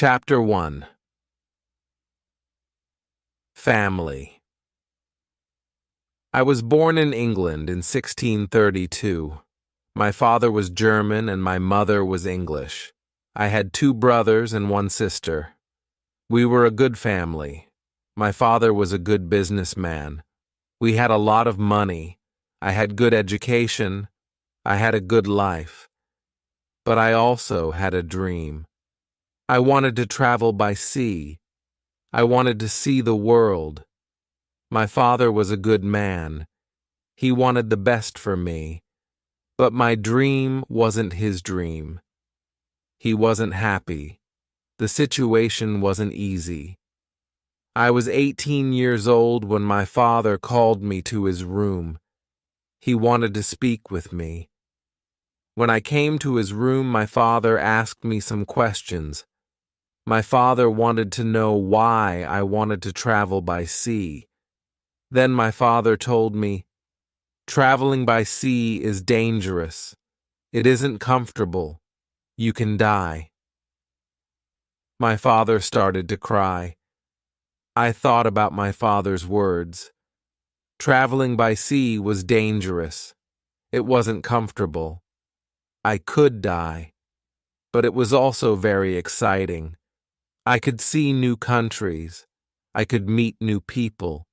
Chapter 1. Family. I was born in England in 1632. My father was German and my mother was English. I had 2 brothers and 1 sister. We were a good family. My father was a good businessman. We had a lot of money. I had good education. I had a good life. But I also had a dream. I wanted to travel by sea. I wanted to see the world. My father was a good man. He wanted the best for me. But my dream wasn't his dream. He wasn't happy. The situation wasn't easy. I was 18 years old when my father called me to his room. He wanted to speak with me. When I came to his room, my father asked me some questions. My father wanted to know why I wanted to travel by sea. Then my father told me, "Traveling by sea is dangerous. It isn't comfortable. You can die." My father started to cry. I thought about my father's words. Traveling by sea was dangerous. It wasn't comfortable. I could die, but it was also very exciting. I could see new countries. I could meet new people.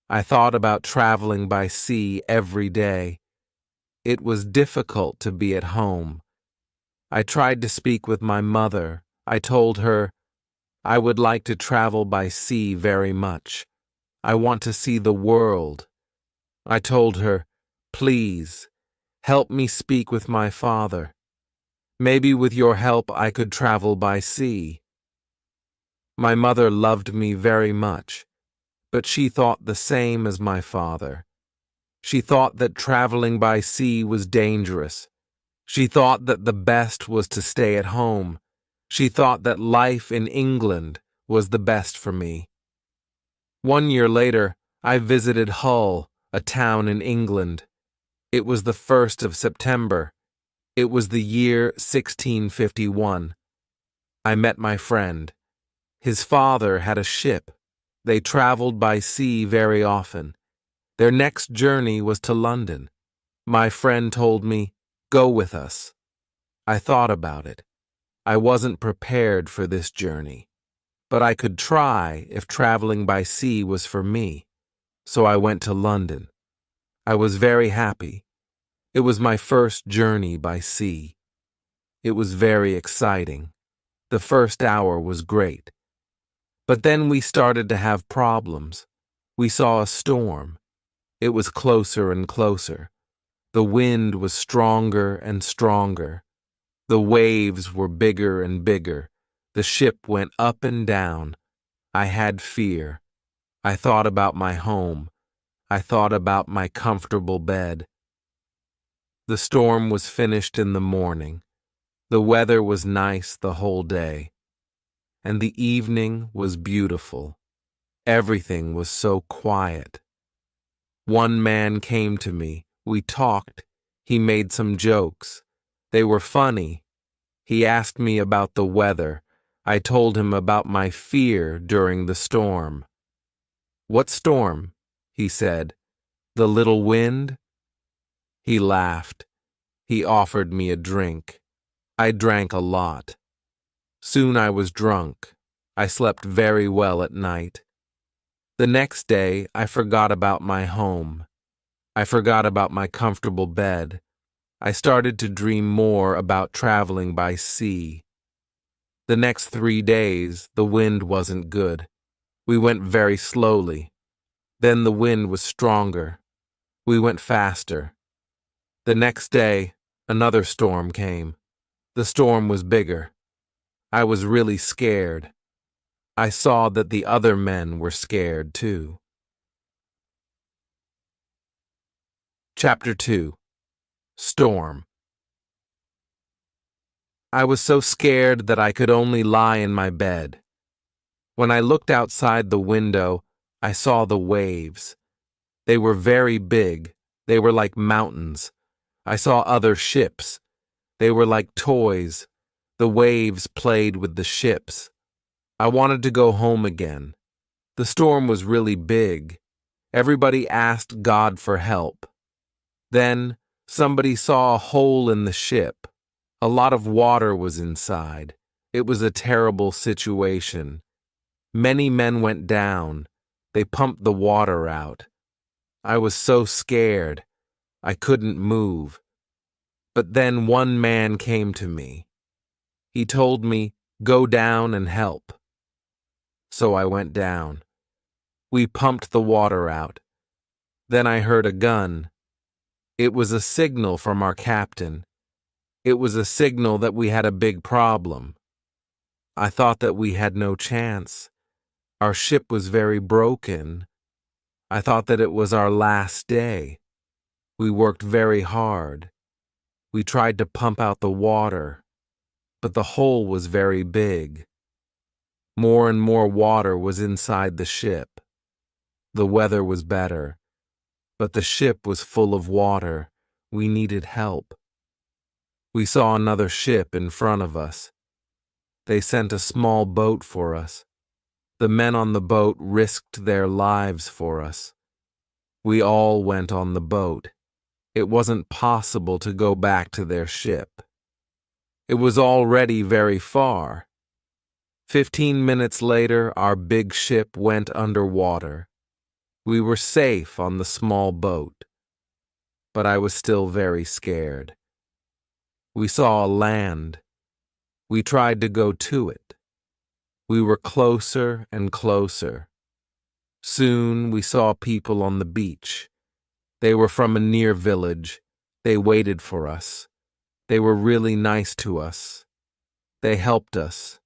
I thought about traveling by sea every day. It was difficult to be at home. I tried to speak with my mother. I told her, I would like to travel by sea very much. I want to see the world. I told her, please, help me speak with my father. Maybe with your help I could travel by sea. My mother loved me very much, but she thought the same as my father. She thought that traveling by sea was dangerous. She thought that the best was to stay at home. She thought that life in England was the best for me. 1 year later, I visited Hull, a town in England. It was the 1st of September. It was the year 1651. I met my friend. His father had a ship. They traveled by sea very often. Their next journey was to London. My friend told me, "Go with us." I thought about it. I wasn't prepared for this journey, but I could try if traveling by sea was for me. So I went to London. I was very happy. It was my first journey by sea. It was very exciting. The first hour was great. But then we started to have problems. We saw a storm. It was closer and closer. The wind was stronger and stronger. The waves were bigger and bigger. The ship went up and down. I had fear. I thought about my home. I thought about my comfortable bed. The storm was finished in the morning. The weather was nice the whole day. And the evening was beautiful. Everything was so quiet. One man came to me. We talked. He made some jokes. They were funny. He asked me about the weather. I told him about my fear during the storm. "What storm?" he said. "The little wind?" He laughed. He offered me a drink. I drank a lot. Soon I was drunk. I slept very well at night. The next day, I forgot about my home. I forgot about my comfortable bed. I started to dream more about traveling by sea. The next 3 days, the wind wasn't good. We went very slowly. Then the wind was stronger. We went faster. The next day, another storm came. The storm was bigger. I was really scared. I saw that the other men were scared too. Chapter 2. Storm. I was so scared that I could only lie in my bed. When I looked outside the window, I saw the waves. They were very big. They were like mountains. I saw other ships. They were like toys. The waves played with the ships. I wanted to go home again. The storm was really big. Everybody asked God for help. Then somebody saw a hole in the ship. A lot of water was inside. It was a terrible situation. Many men went down. They pumped the water out. I was so scared. I couldn't move. But then one man came to me. He told me, "Go down and help." So I went down. We pumped the water out. Then I heard a gun. It was a signal from our captain. It was a signal that we had a big problem. I thought that we had no chance. Our ship was very broken. I thought that it was our last day. We worked very hard. We tried to pump out the water, but the hole was very big. More and more water was inside the ship. The weather was better, but the ship was full of water. We needed help. We saw another ship in front of us. They sent a small boat for us. The men on the boat risked their lives for us. We all went on the boat. It wasn't possible to go back to their ship. It was already very far. 15 minutes later, our big ship went underwater. We were safe on the small boat, but I was still very scared. We saw a land. We tried to go to it. We were closer and closer. Soon we saw people on the beach. They were from a near village. They waited for us. They were really nice to us. They helped us.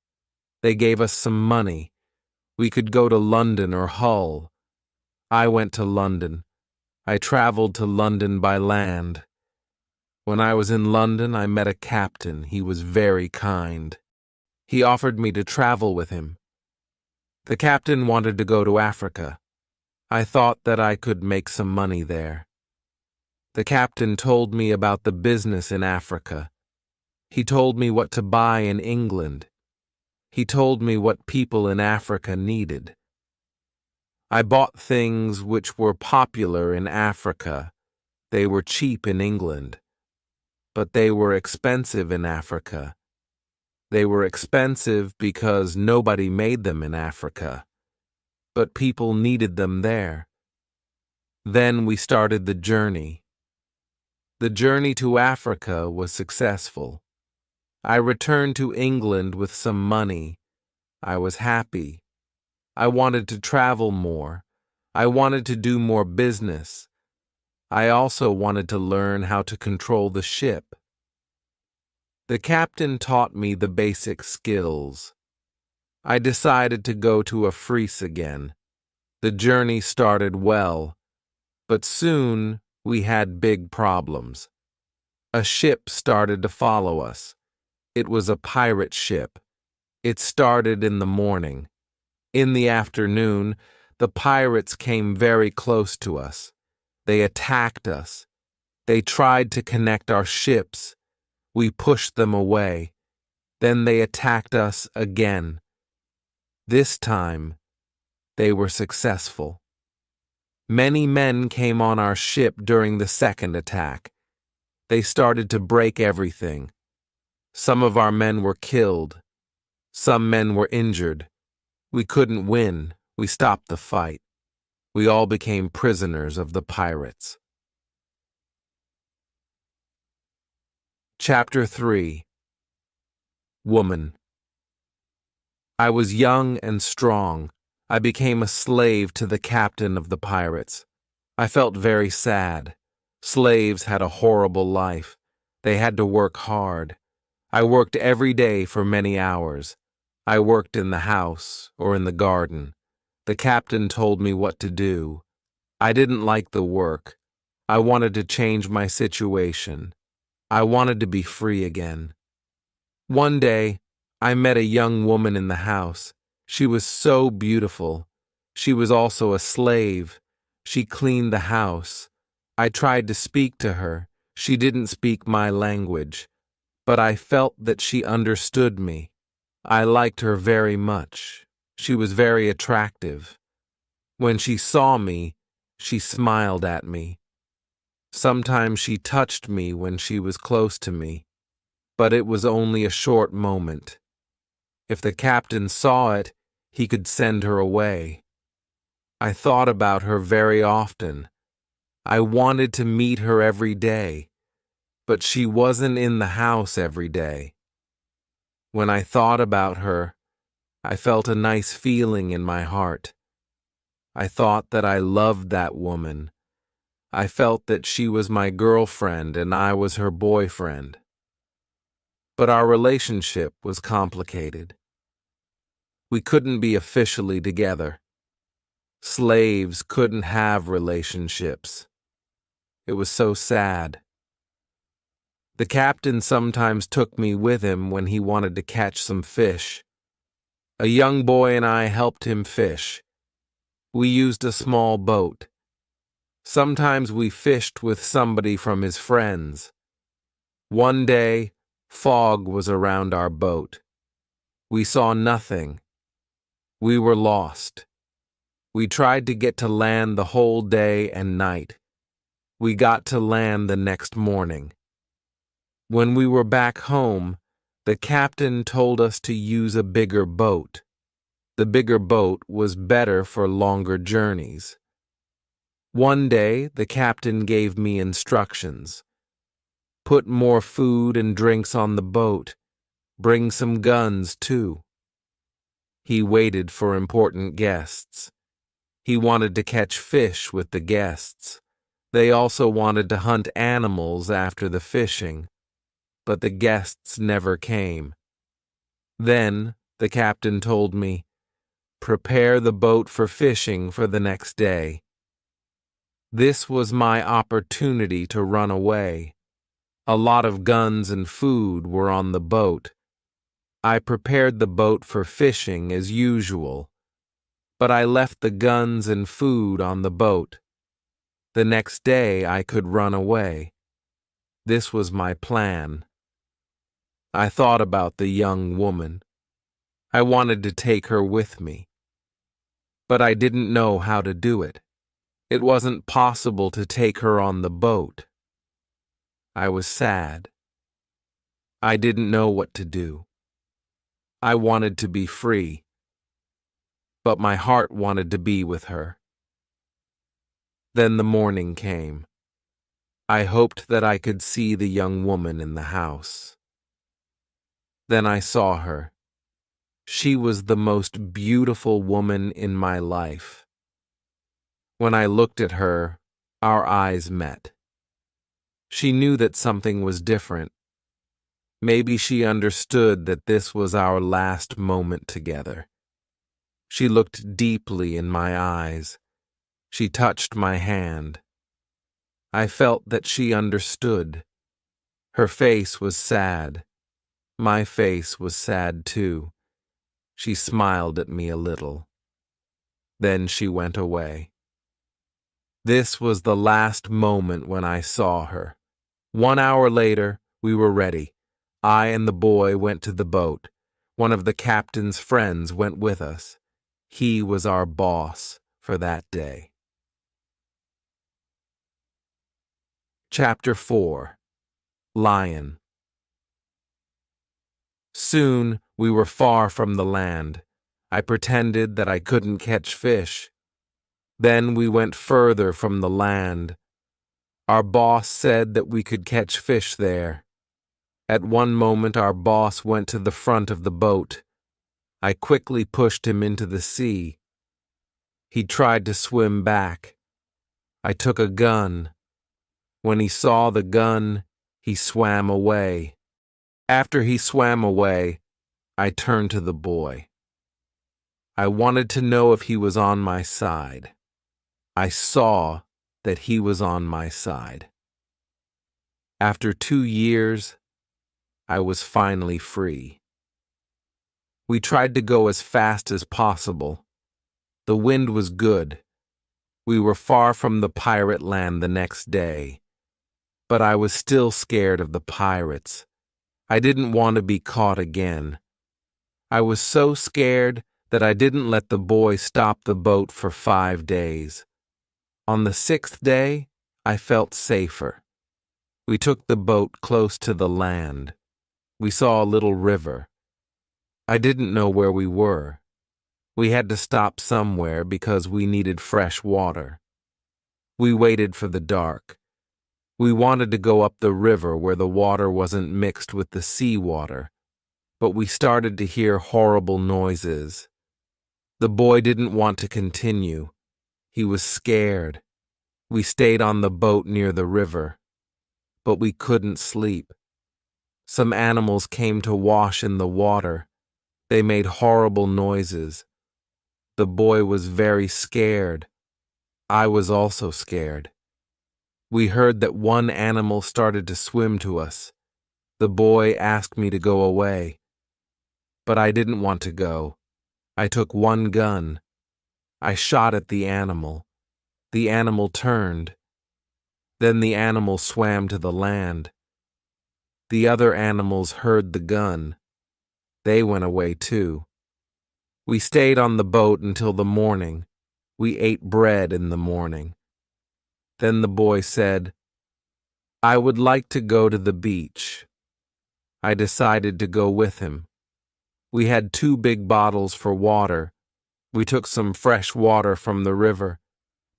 They gave us some money. We could go to London or Hull. I went to London. I traveled to London by land. When I was in London, I met a captain. He was very kind. He offered me to travel with him. The captain wanted to go to Africa. I thought that I could make some money there. The captain told me about the business in Africa. He told me what to buy in England. He told me what people in Africa needed. I bought things which were popular in Africa. They were cheap in England, but they were expensive in Africa. They were expensive because nobody made them in Africa, but people needed them there. Then we started the journey. The journey to Africa was successful. I returned to England with some money. I was happy. I wanted to travel more. I wanted to do more business. I also wanted to learn how to control the ship. The captain taught me the basic skills. I decided to go to Africe again. The journey started well, but soon we had big problems. A ship started to follow us. It was a pirate ship. It started in the morning. In the afternoon, the pirates came very close to us. They attacked us. They tried to connect our ships. We pushed them away. Then they attacked us again. This time, they were successful. Many men came on our ship during the second attack. They started to break everything. Some of our men were killed. Some men were injured. We couldn't win. We stopped the fight. We all became prisoners of the pirates. Chapter 3. Woman. I was young and strong. I became a slave to the captain of the pirates. I felt very sad. Slaves had a horrible life. They had to work hard. I worked every day for many hours. I worked in the house or in the garden. The captain told me what to do. I didn't like the work. I wanted to change my situation. I wanted to be free again. One day, I met a young woman in the house. She was so beautiful. She was also a slave. She cleaned the house. I tried to speak to her. She didn't speak my language, but I felt that she understood me. I liked her very much. She was very attractive. When she saw me, she smiled at me. Sometimes she touched me when she was close to me, but it was only a short moment. If the captain saw it, he could send her away. I thought about her very often. I wanted to meet her every day, but she wasn't in the house every day. When I thought about her, I felt a nice feeling in my heart. I thought that I loved that woman. I felt that she was my girlfriend and I was her boyfriend. But our relationship was complicated. We couldn't be officially together. Slaves couldn't have relationships. It was so sad. The captain sometimes took me with him when he wanted to catch some fish. A young boy and I helped him fish. We used a small boat. Sometimes we fished with somebody from his friends. One day, fog was around our boat. We saw nothing. We were lost. We tried to get to land the whole day and night. We got to land the next morning. When we were back home, the captain told us to use a bigger boat. The bigger boat was better for longer journeys. One day, the captain gave me instructions. Put more food and drinks on the boat. Bring some guns, too. He waited for important guests. He wanted to catch fish with the guests. They also wanted to hunt animals after the fishing, but the guests never came. Then, the captain told me, prepare the boat for fishing for the next day. This was my opportunity to run away. A lot of guns and food were on the boat. I prepared the boat for fishing as usual, but I left the guns and food on the boat. The next day I could run away. This was my plan. I thought about the young woman. I wanted to take her with me, but I didn't know how to do it. It wasn't possible to take her on the boat. I was sad. I didn't know what to do. I wanted to be free, but my heart wanted to be with her. Then the morning came. I hoped that I could see the young woman in the house. Then I saw her. She was the most beautiful woman in my life. When I looked at her, our eyes met. She knew that something was different. Maybe she understood that this was our last moment together. She looked deeply in my eyes. She touched my hand. I felt that she understood. Her face was sad. My face was sad too. She smiled at me a little. Then she went away. This was the last moment when I saw her. 1 hour later, we were ready. I and the boy went to the boat. One of the captain's friends went with us. He was our boss for that day. Chapter 4. Lion. Soon we were far from the land. I pretended that I couldn't catch fish. Then we went further from the land. Our boss said that we could catch fish there. At one moment our boss went to the front of the boat. I quickly pushed him into the sea. He tried to swim back. I took a gun. When he saw the gun, he swam away. After he swam away, I turned to the boy. I wanted to know if he was on my side. I saw that he was on my side. After 2 years, I was finally free. We tried to go as fast as possible. The wind was good. We were far from the pirate land the next day. But I was still scared of the pirates. I didn't want to be caught again. I was so scared that I didn't let the boy stop the boat for 5 days. On the 6th day, I felt safer. We took the boat close to the land. We saw a little river. I didn't know where we were. We had to stop somewhere because we needed fresh water. We waited for the dark. We wanted to go up the river where the water wasn't mixed with the sea water, but we started to hear horrible noises. The boy didn't want to continue. He was scared. We stayed on the boat near the river, but we couldn't sleep. Some animals came to wash in the water. They made horrible noises. The boy was very scared. I was also scared. We heard that one animal started to swim to us. The boy asked me to go away, but I didn't want to go. I took one gun. I shot at the animal. The animal turned. Then the animal swam to the land. The other animals heard the gun. They went away too. We stayed on the boat until the morning. We ate bread in the morning. Then the boy said, "I would like to go to the beach." I decided to go with him. We had 2 big bottles for water. We took some fresh water from the river.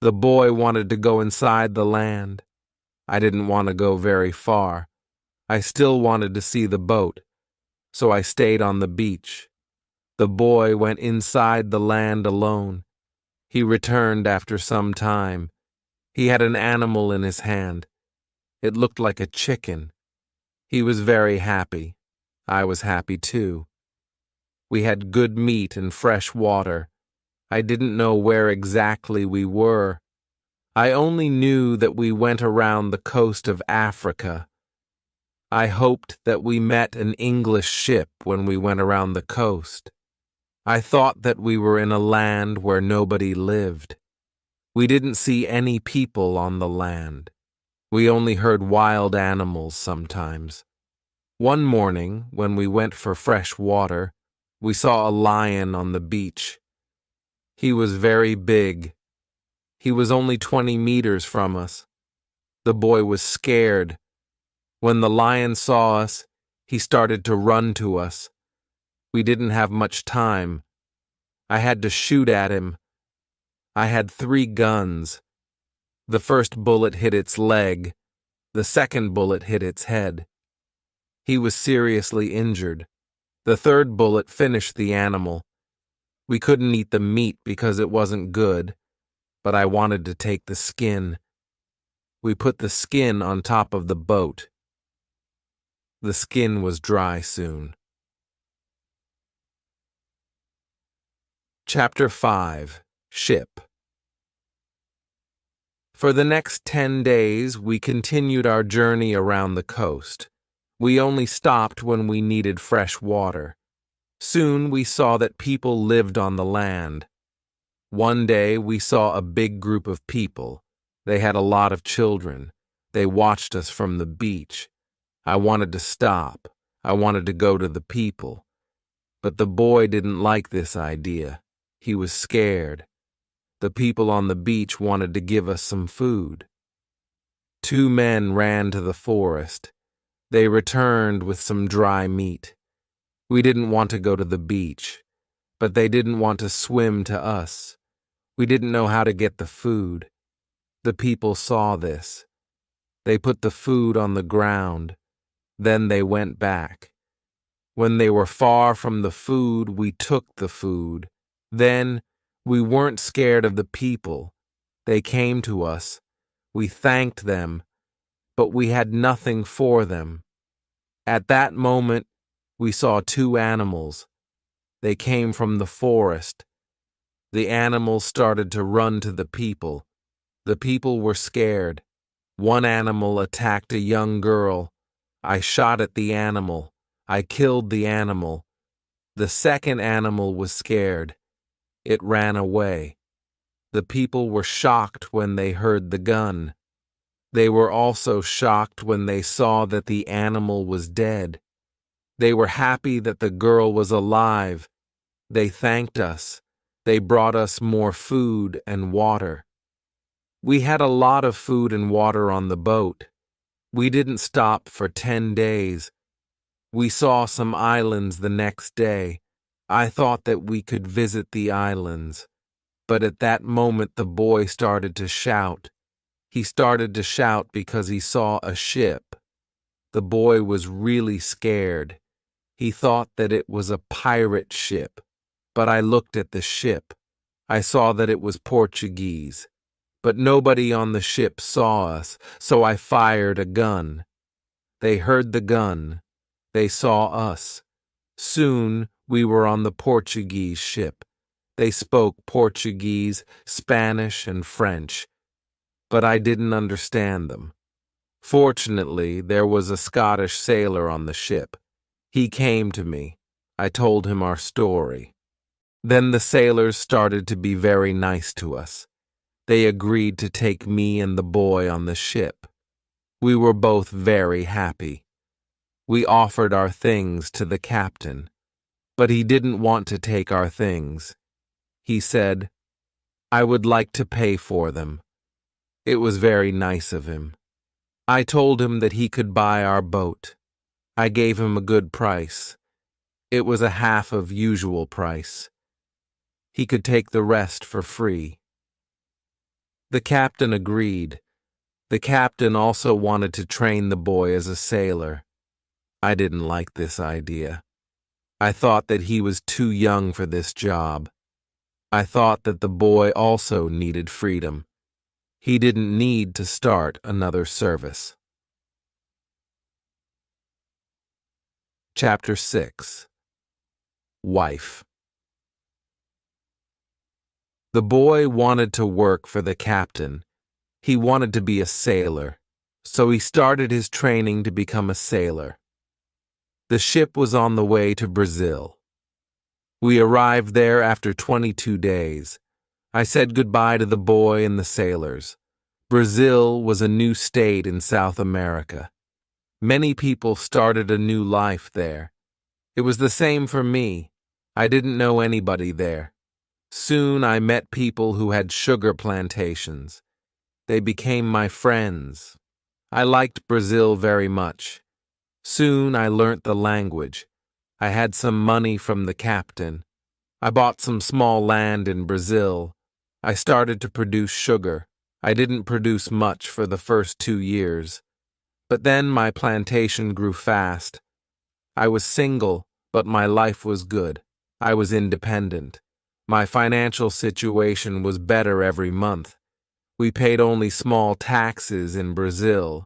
The boy wanted to go inside the land. I didn't want to go very far. I still wanted to see the boat, so I stayed on the beach. The boy went inside the land alone. He returned after some time. He had an animal in his hand. It looked like a chicken. He was very happy. I was happy too. We had good meat and fresh water. I didn't know where exactly we were. I only knew that we went around the coast of Africa. I hoped that we met an English ship when we went around the coast. I thought that we were in a land where nobody lived. We didn't see any people on the land. We only heard wild animals sometimes. One morning, when we went for fresh water, we saw a lion on the beach. He was very big. He was only 20 meters from us. The boy was scared. When the lion saw us, he started to run to us. We didn't have much time. I had to shoot at him. I had 3 guns. The first bullet hit its leg. The second bullet hit its head. He was seriously injured. The third bullet finished the animal. We couldn't eat the meat because it wasn't good, but I wanted to take the skin. We put the skin on top of the boat. The skin was dry soon. Chapter 5. Ship. For the next 10 days, we continued our journey around the coast. We only stopped when we needed fresh water. Soon we saw that people lived on the land. One day we saw a big group of people. They had a lot of children. They watched us from the beach. I wanted to stop. I wanted to go to the people. But the boy didn't like this idea. He was scared. The people on the beach wanted to give us some food. 2 men ran to the forest. They returned with some dry meat. We didn't want to go to the beach, but they didn't want to swim to us. We didn't know how to get the food. The people saw this. They put the food on the ground. Then they went back. When they were far from the food, we took the food. Then we weren't scared of the people. They came to us. We thanked them, but we had nothing for them. At that moment, we saw 2 animals. They came from the forest. The animals started to run to the people. The people were scared. One animal attacked a young girl. I shot at the animal. I killed the animal. The second animal was scared. It ran away. The people were shocked when they heard the gun. They were also shocked when they saw that the animal was dead. They were happy that the girl was alive. They thanked us. They brought us more food and water. We had a lot of food and water on the boat. We didn't stop for 10 days. We saw some islands the next day. I thought that we could visit the islands. But at that moment the boy started to shout. He started to shout because he saw a ship. The boy was really scared. He thought that it was a pirate ship. But I looked at the ship. I saw that it was Portuguese. But nobody on the ship saw us, so I fired a gun. They heard the gun. They saw us. Soon we were on the Portuguese ship. They spoke Portuguese, Spanish, and French, but I didn't understand them. Fortunately, there was a Scottish sailor on the ship. He came to me. I told him our story. Then the sailors started to be very nice to us. They agreed to take me and the boy on the ship. We were both very happy. We offered our things to the captain, but he didn't want to take our things. He said, "I would like to pay for them." It was very nice of him. I told him that he could buy our boat. I gave him a good price. It was a half of usual price. He could take the rest for free. The captain agreed. The captain also wanted to train the boy as a sailor. I didn't like this idea. I thought that he was too young for this job. I thought that the boy also needed freedom. He didn't need to start another service. Chapter 6. Wife. The boy wanted to work for the captain. He wanted to be a sailor, so he started his training to become a sailor. The ship was on the way to Brazil. We arrived there after 22 days. I said goodbye to the boy and the sailors. Brazil was a new state in South America. Many people started a new life there. It was the same for me. I didn't know anybody there. Soon I met people who had sugar plantations. They became my friends. I liked Brazil very much. Soon I learnt the language. I had some money from the captain. I bought some small land in Brazil. I started to produce sugar. I didn't produce much for the first 2 years. But then my plantation grew fast. I was single, but my life was good. I was independent. My financial situation was better every month. We paid only small taxes in Brazil.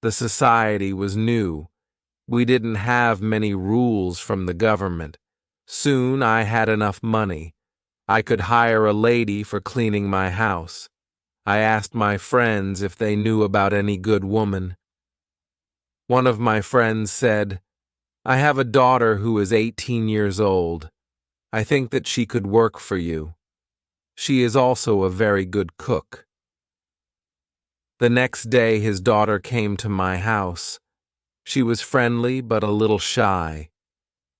The society was new. We didn't have many rules from the government. Soon I had enough money. I could hire a lady for cleaning my house. I asked my friends if they knew about any good woman. One of my friends said, "I have a daughter who is 18 years old. I think that she could work for you. She is also a very good cook." The next day his daughter came to my house. She was friendly but a little shy.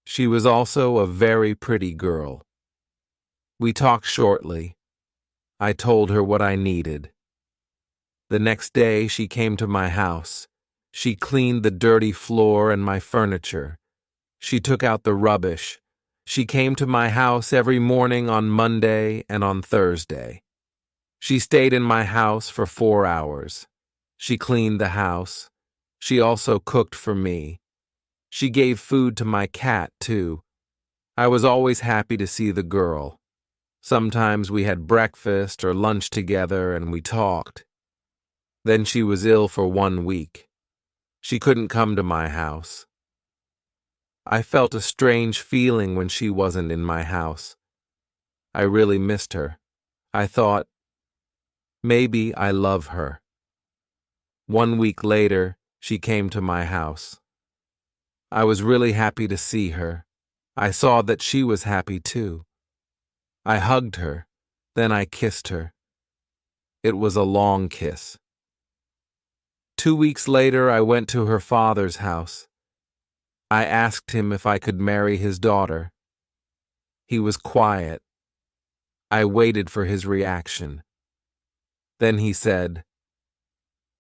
She was also a very pretty girl. We talked shortly. I told her what I needed. The next day she came to my house. She cleaned the dirty floor and my furniture. She took out the rubbish. She came to my house every morning on Monday and on Thursday. She stayed in my house for 4 hours. She cleaned the house. She also cooked for me. She gave food to my cat, too. I was always happy to see the girl. Sometimes we had breakfast or lunch together and we talked. Then she was ill for 1 week. She couldn't come to my house. I felt a strange feeling when she wasn't in my house. I really missed her. I thought, maybe I love her. 1 week later, she came to my house. I was really happy to see her. I saw that she was happy too. I hugged her, then I kissed her. It was a long kiss. 2 weeks later, I went to her father's house. I asked him if I could marry his daughter. He was quiet. I waited for his reaction. Then he said,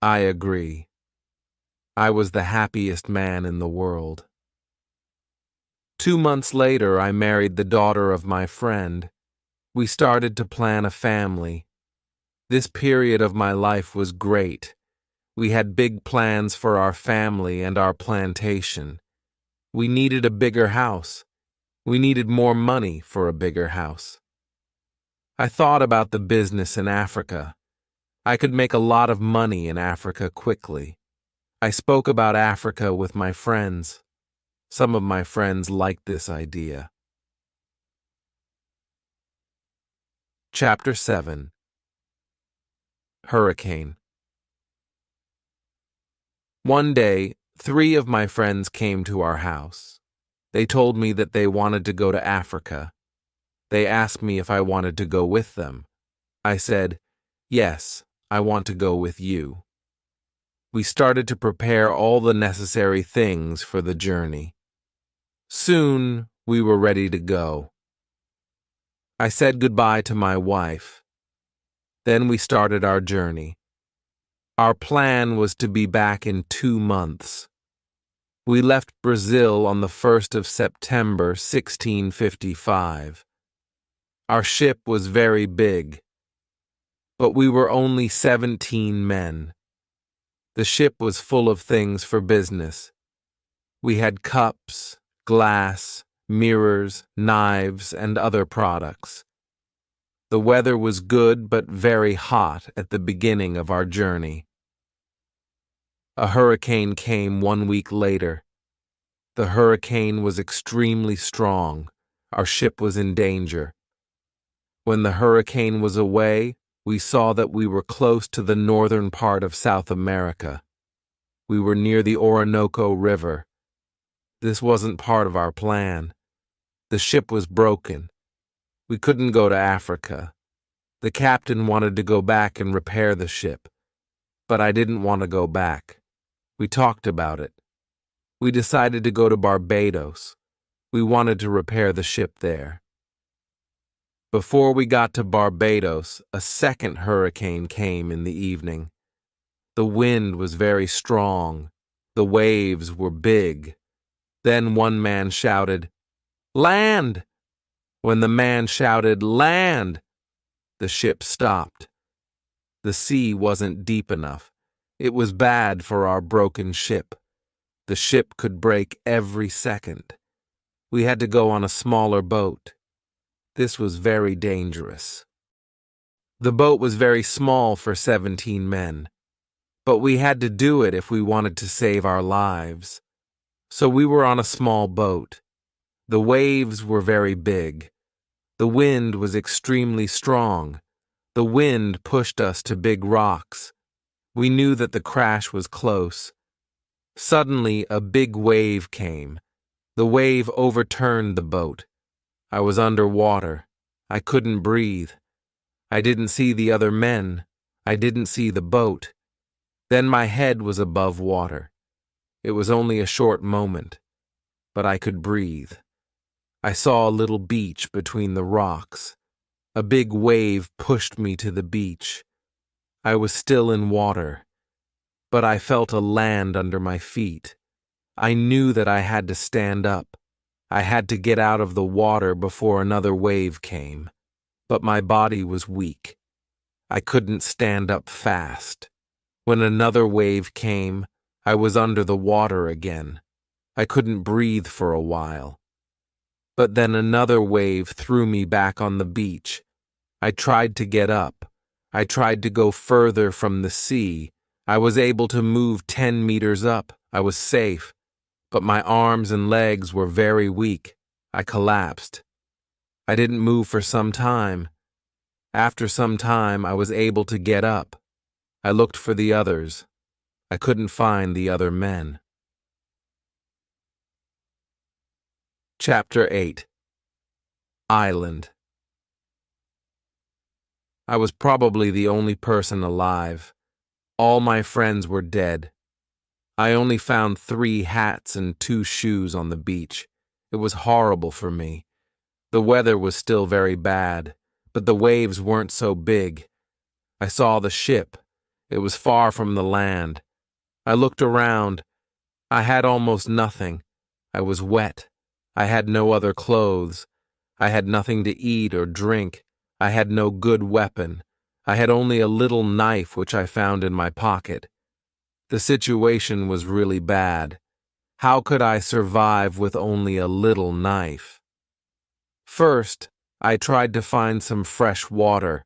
"I agree." I was the happiest man in the world. 2 months later, I married the daughter of my friend. We started to plan a family. This period of my life was great. We had big plans for our family and our plantation. We needed a bigger house. We needed more money for a bigger house. I thought about the business in Africa. I could make a lot of money in Africa quickly. I spoke about Africa with my friends. Some of my friends liked this idea. Chapter 7. Hurricane. One day, 3 of my friends came to our house. They told me that they wanted to go to Africa. They asked me if I wanted to go with them. I said, "Yes, I want to go with you." We started to prepare all the necessary things for the journey. Soon, we were ready to go. I said goodbye to my wife. Then we started our journey. Our plan was to be back in 2 months. We left Brazil on the 1st of September, 1655. Our ship was very big, but we were only 17 men. The ship was full of things for business. We had cups, glass, mirrors, knives, and other products. The weather was good but very hot at the beginning of our journey. A hurricane came 1 week later. The hurricane was extremely strong. Our ship was in danger. When the hurricane was away, we saw that we were close to the northern part of South America. We were near the Orinoco River. This wasn't part of our plan. The ship was broken. We couldn't go to Africa. The captain wanted to go back and repair the ship, but I didn't want to go back. We talked about it. We decided to go to Barbados. We wanted to repair the ship there. Before we got to Barbados, a second hurricane came in the evening. The wind was very strong. The waves were big. Then one man shouted, "Land!" When the man shouted, "Land!" the ship stopped. The sea wasn't deep enough. It was bad for our broken ship. The ship could break every second. We had to go on a smaller boat. This was very dangerous. The boat was very small for 17 men, but we had to do it if we wanted to save our lives. So we were on a small boat. The waves were very big. The wind was extremely strong. The wind pushed us to big rocks. We knew that the crash was close. Suddenly, a big wave came. The wave overturned the boat. I was underwater. I couldn't breathe. I didn't see the other men. I didn't see the boat. Then my head was above water. It was only a short moment, but I could breathe. I saw a little beach between the rocks. A big wave pushed me to the beach. I was still in water, but I felt a land under my feet. I knew that I had to stand up. I had to get out of the water before another wave came, but my body was weak. I couldn't stand up fast. When another wave came, I was under the water again. I couldn't breathe for a while. But then another wave threw me back on the beach. I tried to get up. I tried to go further from the sea. I was able to move 10 meters up. I was safe. But my arms and legs were very weak. I collapsed. I didn't move for some time. After some time, I was able to get up. I looked for the others. I couldn't find the other men. Chapter 8. Island. I was probably the only person alive. All my friends were dead. I only found 3 hats and 2 shoes on the beach. It was horrible for me. The weather was still very bad, but the waves weren't so big. I saw the ship. It was far from the land. I looked around. I had almost nothing. I was wet. I had no other clothes. I had nothing to eat or drink. I had no good weapon. I had only a little knife which I found in my pocket. The situation was really bad. How could I survive with only a little knife? First, I tried to find some fresh water.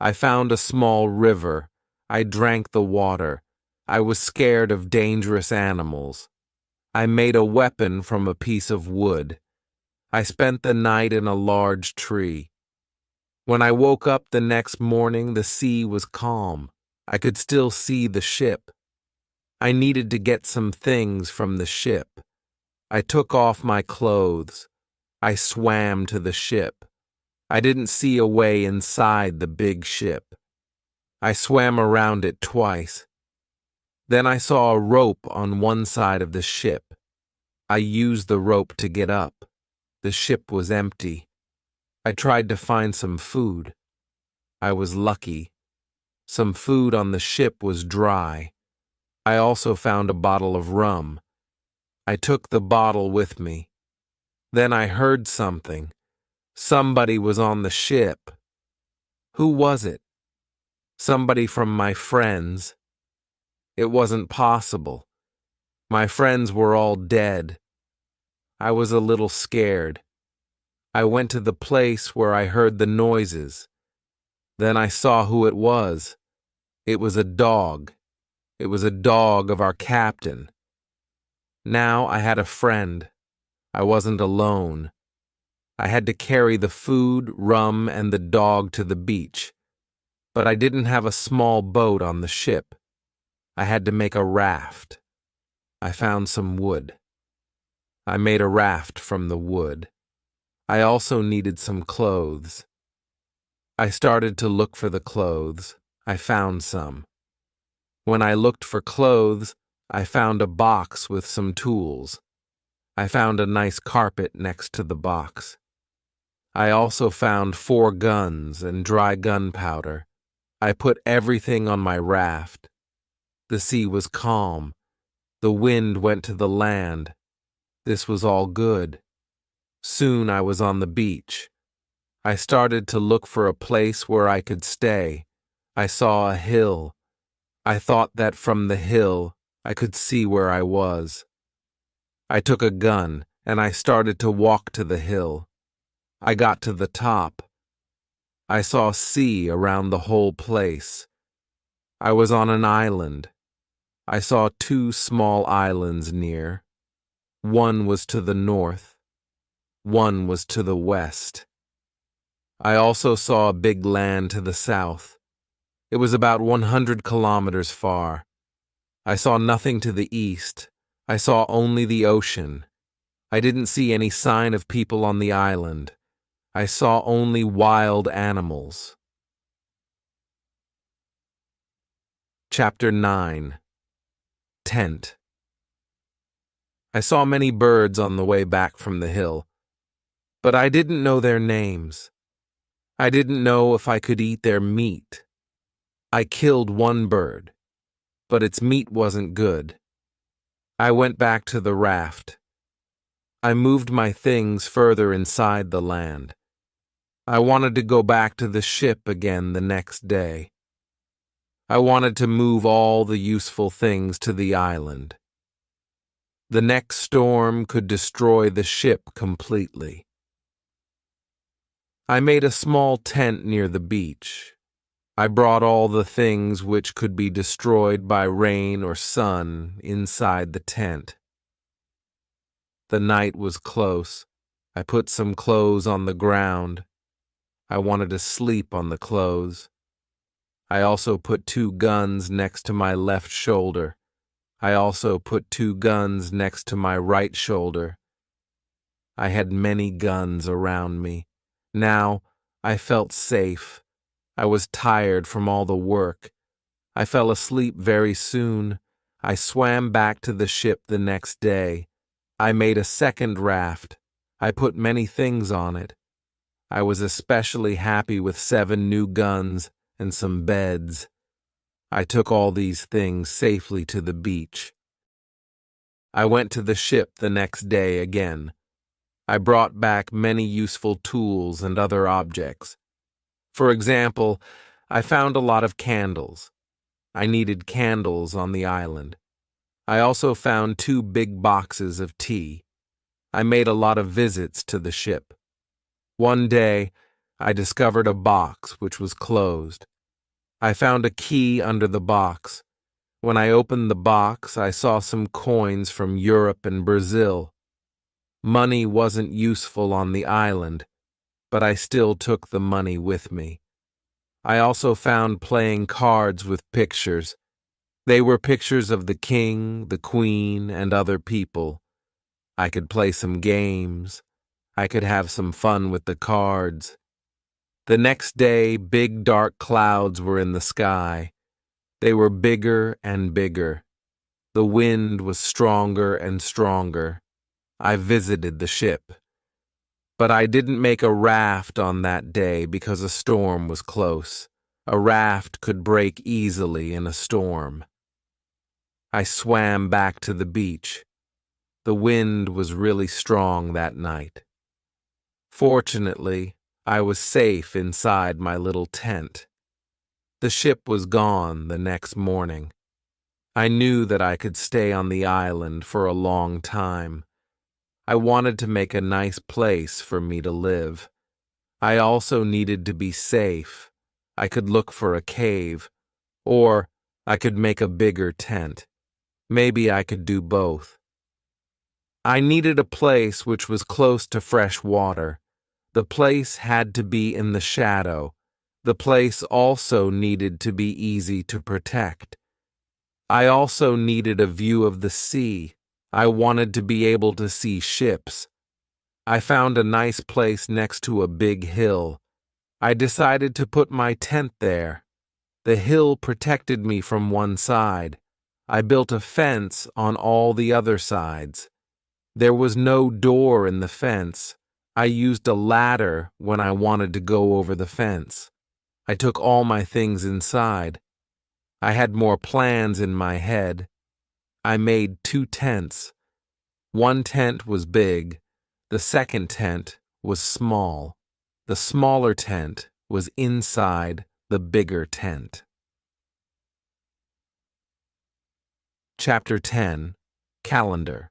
I found a small river. I drank the water. I was scared of dangerous animals. I made a weapon from a piece of wood. I spent the night in a large tree. When I woke up the next morning, the sea was calm. I could still see the ship. I needed to get some things from the ship. I took off my clothes. I swam to the ship. I didn't see a way inside the big ship. I swam around it twice. Then I saw a rope on one side of the ship. I used the rope to get up. The ship was empty. I tried to find some food. I was lucky. Some food on the ship was dry. I also found a bottle of rum. I took the bottle with me. Then I heard something. Somebody was on the ship. Who was it? Somebody from my friends. It wasn't possible. My friends were all dead. I was a little scared. I went to the place where I heard the noises. Then I saw who it was. It was a dog. It was a dog of our captain. Now I had a friend. I wasn't alone. I had to carry the food, rum, and the dog to the beach. But I didn't have a small boat on the ship. I had to make a raft. I found some wood. I made a raft from the wood. I also needed some clothes. I started to look for the clothes. I found some. When I looked for clothes, I found a box with some tools. I found a nice carpet next to the box. I also found 4 guns and dry gunpowder. I put everything on my raft. The sea was calm. The wind went to the land. This was all good. Soon I was on the beach. I started to look for a place where I could stay. I saw a hill. I thought that from the hill I could see where I was. I took a gun and I started to walk to the hill. I got to the top. I saw sea around the whole place. I was on an island. I saw 2 small islands near. One was to the north. One was to the west. I also saw a big land to the south. It was about 100 kilometers far. I saw nothing to the east. I saw only the ocean. I didn't see any sign of people on the island. I saw only wild animals. Chapter 9. Tent. I saw many birds on the way back from the hill, but I didn't know their names. I didn't know if I could eat their meat. I killed one bird, but its meat wasn't good. I went back to the raft. I moved my things further inside the land. I wanted to go back to the ship again the next day. I wanted to move all the useful things to the island. The next storm could destroy the ship completely. I made a small tent near the beach. I brought all the things which could be destroyed by rain or sun inside the tent. The night was close. I put some clothes on the ground. I wanted to sleep on the clothes. I also put 2 guns next to my left shoulder. I also put 2 guns next to my right shoulder. I had many guns around me. Now I felt safe. I was tired from all the work. I fell asleep very soon. I swam back to the ship the next day. I made a second raft. I put many things on it. I was especially happy with 7 new guns and some beds. I took all these things safely to the beach. I went to the ship the next day again. I brought back many useful tools and other objects. For example, I found a lot of candles. I needed candles on the island. I also found 2 big boxes of tea. I made a lot of visits to the ship. One day, I discovered a box which was closed. I found a key under the box. When I opened the box, I saw some coins from Europe and Brazil. Money wasn't useful on the island, but I still took the money with me. I also found playing cards with pictures. They were pictures of the king, the queen, and other people. I could play some games. I could have some fun with the cards. The next day, big dark clouds were in the sky. They were bigger and bigger. The wind was stronger and stronger. I visited the ship. But I didn't make a raft on that day because a storm was close. A raft could break easily in a storm. I swam back to the beach. The wind was really strong that night. Fortunately, I was safe inside my little tent. The ship was gone the next morning. I knew that I could stay on the island for a long time. I wanted to make a nice place for me to live. I also needed to be safe. I could look for a cave, or I could make a bigger tent. Maybe I could do both. I needed a place which was close to fresh water. The place had to be in the shadow. The place also needed to be easy to protect. I also needed a view of the sea. I wanted to be able to see ships. I found a nice place next to a big hill. I decided to put my tent there. The hill protected me from one side. I built a fence on all the other sides. There was no door in the fence. I used a ladder when I wanted to go over the fence. I took all my things inside. I had more plans in my head. I made 2 tents. One tent was big. The second tent was small. The smaller tent was inside the bigger tent. Chapter 10. Calendar.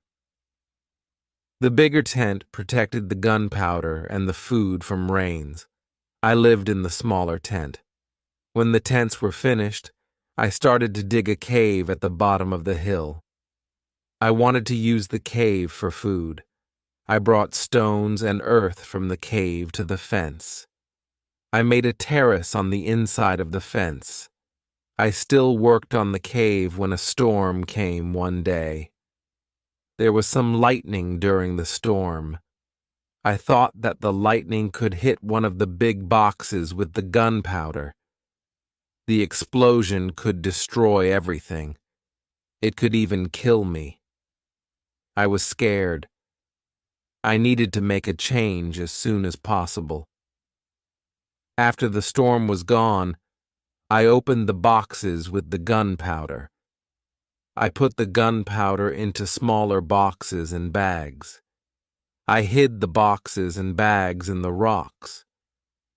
The bigger tent protected the gunpowder and the food from rains. I lived in the smaller tent. When the tents were finished, I started to dig a cave at the bottom of the hill. I wanted to use the cave for food. I brought stones and earth from the cave to the fence. I made a terrace on the inside of the fence. I still worked on the cave when a storm came one day. There was some lightning during the storm. I thought that the lightning could hit one of the big boxes with the gunpowder. The explosion could destroy everything. It could even kill me. I was scared. I needed to make a change as soon as possible. After the storm was gone, I opened the boxes with the gunpowder. I put the gunpowder into smaller boxes and bags. I hid the boxes and bags in the rocks.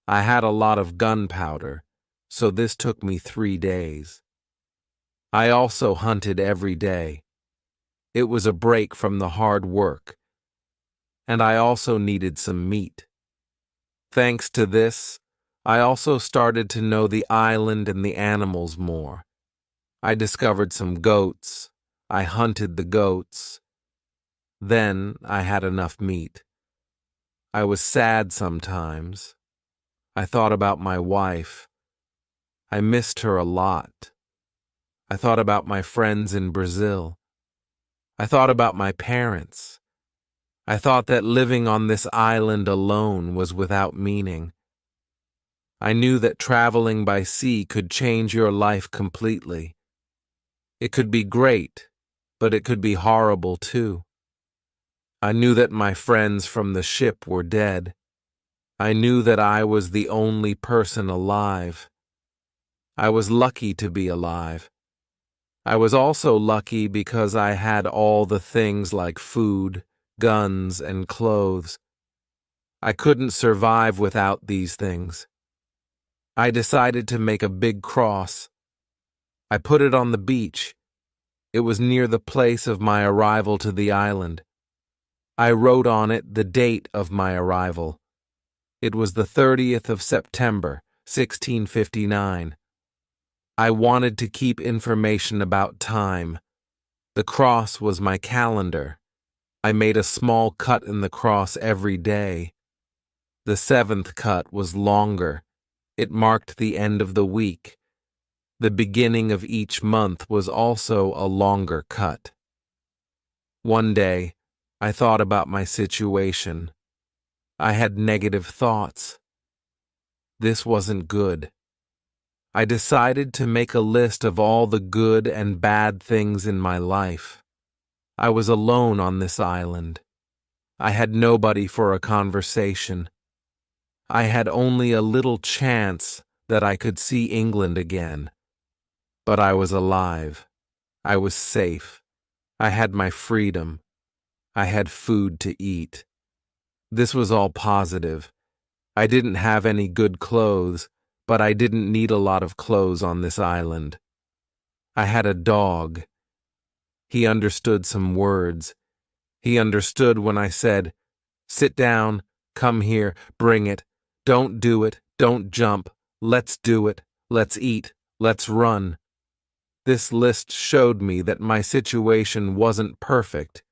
I had a lot of gunpowder, so this took me 3 days. I also hunted every day. It was a break from the hard work, and I also needed some meat. Thanks to this, I also started to know the island and the animals more. I discovered some goats. I hunted the goats. Then I had enough meat. I was sad sometimes. I thought about my wife. I missed her a lot. I thought about my friends in Brazil. I thought about my parents. I thought that living on this island alone was without meaning. I knew that traveling by sea could change your life completely. It could be great, but it could be horrible too. I knew that my friends from the ship were dead. I knew that I was the only person alive. I was lucky to be alive. I was also lucky because I had all the things like food, guns, and clothes. I couldn't survive without these things. I decided to make a big cross. I put it on the beach. It was near the place of my arrival to the island. I wrote on it the date of my arrival. It was the 30th of September, 1659. I wanted to keep information about time. The cross was my calendar. I made a small cut in the cross every day. The 7th cut was longer. It marked the end of the week. The beginning of each month was also a longer cut. One day, I thought about my situation. I had negative thoughts. This wasn't good. I decided to make a list of all the good and bad things in my life. I was alone on this island. I had nobody for a conversation. I had only a little chance that I could see England again. But I was alive. I was safe. I had my freedom. I had food to eat. This was all positive. I didn't have any good clothes, but I didn't need a lot of clothes on this island. I had a dog. He understood some words. He understood when I said, "Sit down, come here, bring it, don't do it, don't jump, let's do it, let's eat, let's run." This list showed me that my situation wasn't perfect,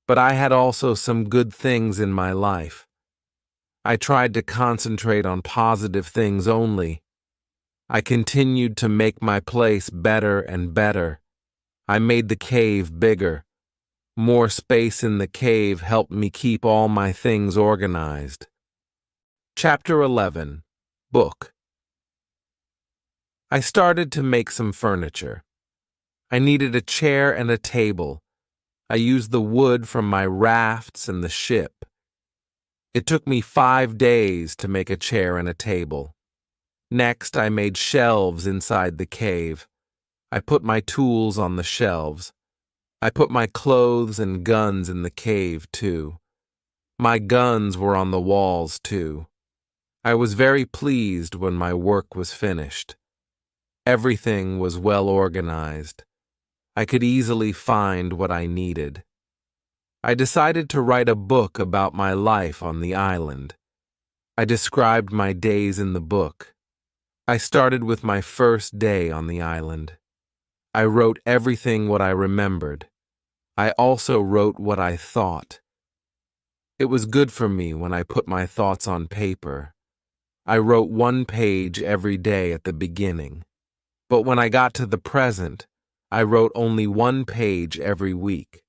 but I had also some good things in my life. I tried to concentrate on positive things only. I continued to make my place better and better. I made the cave bigger. More space in the cave helped me keep all my things organized. Chapter 11. Book. I started to make some furniture. I needed a chair and a table. I used the wood from my rafts and the ship. It took me 5 days to make a chair and a table. Next, I made shelves inside the cave. I put my tools on the shelves. I put my clothes and guns in the cave, too. My guns were on the walls, too. I was very pleased when my work was finished. Everything was well organized. I could easily find what I needed. I decided to write a book about my life on the island. I described my days in the book. I started with my first day on the island. I wrote everything what I remembered. I also wrote what I thought. It was good for me when I put my thoughts on paper. I wrote 1 page every day at the beginning. But when I got to the present, I wrote only 1 page every week.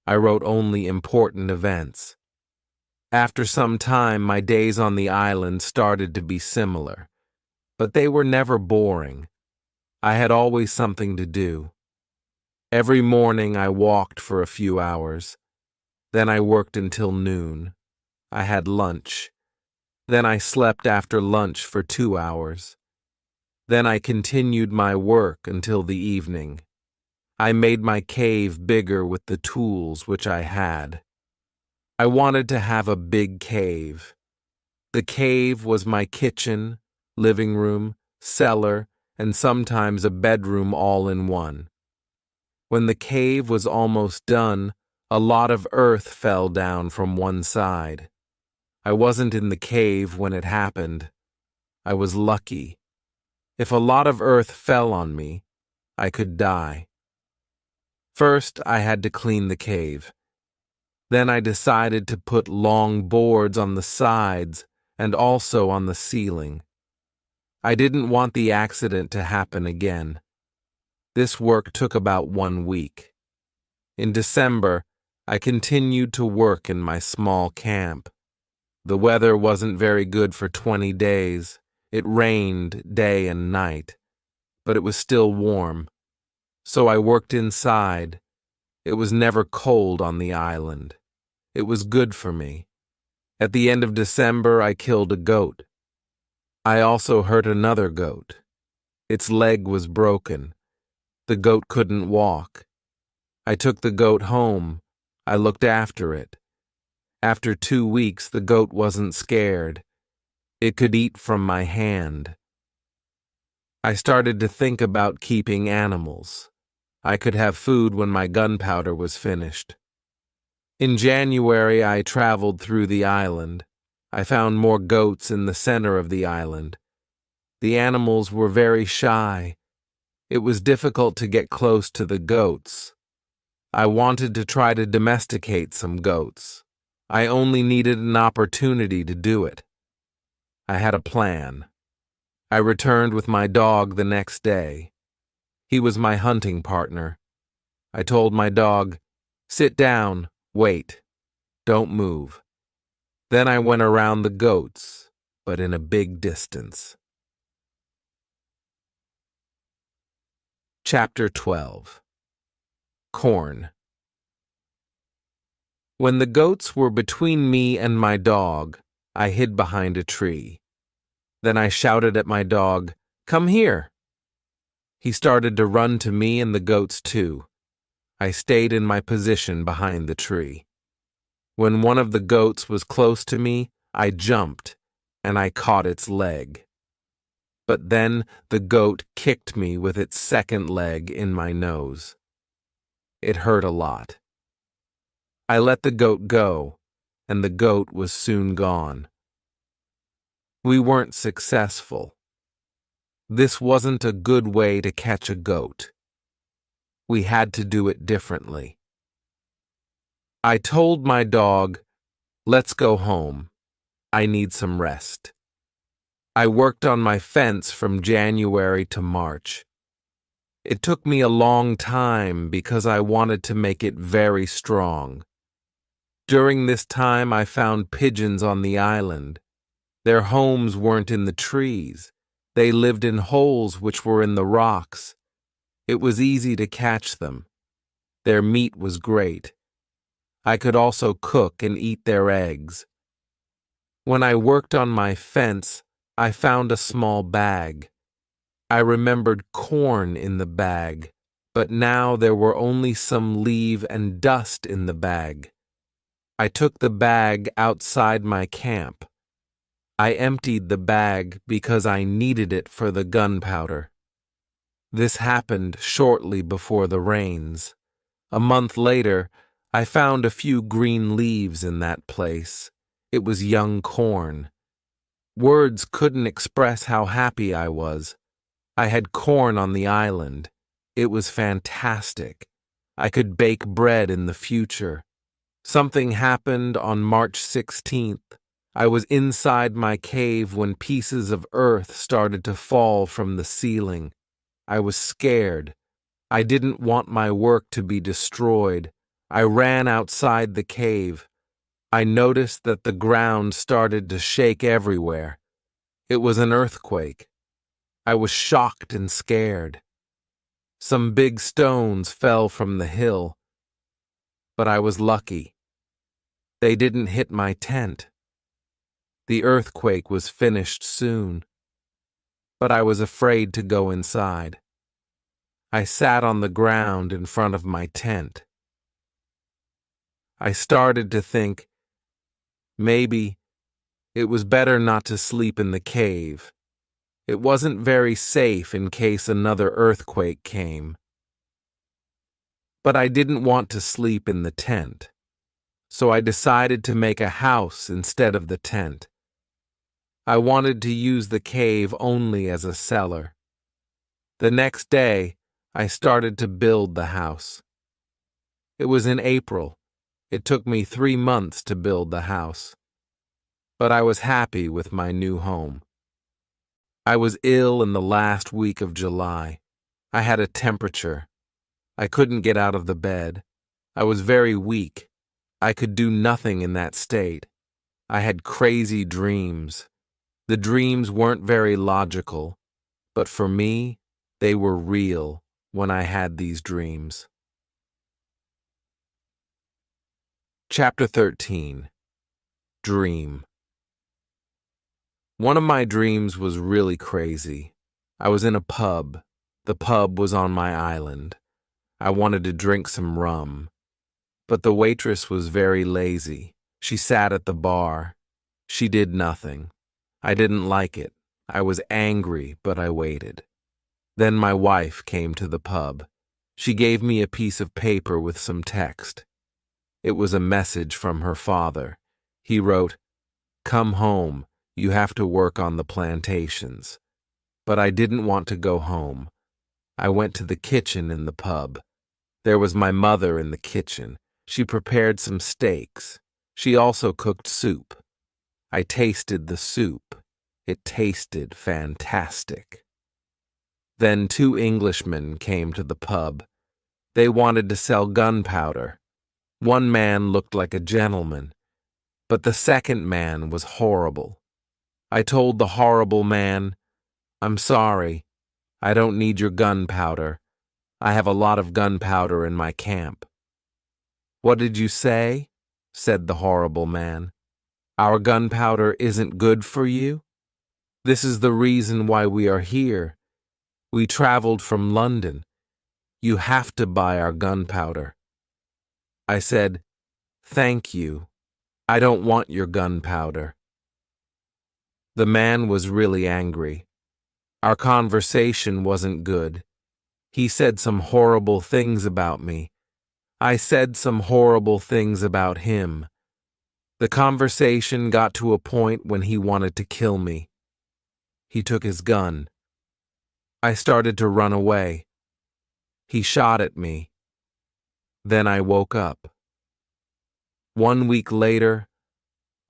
I wrote only important events. After some time, my days on the island started to be similar. But they were never boring. I had always something to do. Every morning I walked for a few hours. Then I worked until noon. I had lunch. Then I slept after lunch for 2 hours. Then I continued my work until the evening. I made my cave bigger with the tools which I had. I wanted to have a big cave. The cave was my kitchen, living room, cellar, and sometimes a bedroom all in one. When the cave was almost done, a lot of earth fell down from one side. I wasn't in the cave when it happened. I was lucky. If a lot of earth fell on me, I could die. First, I had to clean the cave. Then I decided to put long boards on the sides and also on the ceiling. I didn't want the accident to happen again. This work took about 1 week. In December, I continued to work in my small camp. The weather wasn't very good for 20 days. It rained day and night, but it was still warm. So I worked inside. It was never cold on the island. It was good for me. At the end of December, I killed a goat. I also hurt another goat. Its leg was broken. The goat couldn't walk. I took the goat home. I looked after it. After 2 weeks, the goat wasn't scared. It could eat from my hand. I started to think about keeping animals. I could have food when my gunpowder was finished. In January, I traveled through the island. I found more goats in the center of the island. The animals were very shy. It was difficult to get close to the goats. I wanted to try to domesticate some goats. I only needed an opportunity to do it. I had a plan. I returned with my dog the next day. He was my hunting partner. I told my dog, "Sit down, wait, don't move." Then I went around the goats, but in a big distance. Chapter 12. Corn. When the goats were between me and my dog, I hid behind a tree. Then I shouted at my dog, "Come here." He started to run to me and the goats too. I stayed in my position behind the tree. When one of the goats was close to me, I jumped, and I caught its leg. But then the goat kicked me with its second leg in my nose. It hurt a lot. I let the goat go, and the goat was soon gone. We weren't successful. This wasn't a good way to catch a goat. We had to do it differently. I told my dog, "Let's go home. I need some rest." I worked on my fence from January to March. It took me a long time because I wanted to make it very strong. During this time, I found pigeons on the island. Their homes weren't in the trees. They lived in holes which were in the rocks. It was easy to catch them. Their meat was great. I could also cook and eat their eggs. When I worked on my fence, I found a small bag. I remembered corn in the bag, but now there were only some leaf and dust in the bag. I took the bag outside my camp. I emptied the bag because I needed it for the gunpowder. This happened shortly before the rains. A month later, I found a few green leaves in that place. It was young corn. Words couldn't express how happy I was. I had corn on the island. It was fantastic. I could bake bread in the future. Something happened on March 16th. I was inside my cave when pieces of earth started to fall from the ceiling. I was scared. I didn't want my work to be destroyed. I ran outside the cave. I noticed that the ground started to shake everywhere. It was an earthquake. I was shocked and scared. Some big stones fell from the hill. But I was lucky. They didn't hit my tent. The earthquake was finished soon. But I was afraid to go inside. I sat on the ground in front of my tent. I started to think, maybe it was better not to sleep in the cave. It wasn't very safe in case another earthquake came. But I didn't want to sleep in the tent, so I decided to make a house instead of the tent. I wanted to use the cave only as a cellar. The next day, I started to build the house. It was in April. It took me 3 months to build the house. But I was happy with my new home. I was ill in the last week of July. I had a temperature. I couldn't get out of the bed. I was very weak. I could do nothing in that state. I had crazy dreams. The dreams weren't very logical, but for me, they were real when I had these dreams. Chapter 13. Dream. One of my dreams was really crazy. I was in a pub. The pub was on my island. I wanted to drink some rum. But the waitress was very lazy. She sat at the bar. She did nothing. I didn't like it. I was angry, but I waited. Then my wife came to the pub. She gave me a piece of paper with some text. It was a message from her father. He wrote, "Come home. You have to work on the plantations." But I didn't want to go home. I went to the kitchen in the pub. There was my mother in the kitchen. She prepared some steaks. She also cooked soup. I tasted the soup. It tasted fantastic. Then 2 Englishmen came to the pub. They wanted to sell gunpowder. One man looked like a gentleman, but the second man was horrible. I told the horrible man, "I'm sorry. I don't need your gunpowder. I have a lot of gunpowder in my camp." "What did you say?" said the horrible man. "Our gunpowder isn't good for you? This is the reason why we are here. We traveled from London. You have to buy our gunpowder." I said, "Thank you. I don't want your gunpowder." The man was really angry. Our conversation wasn't good. He said some horrible things about me. I said some horrible things about him. The conversation got to a point when he wanted to kill me. He took his gun. I started to run away. He shot at me. Then I woke up. 1 week later,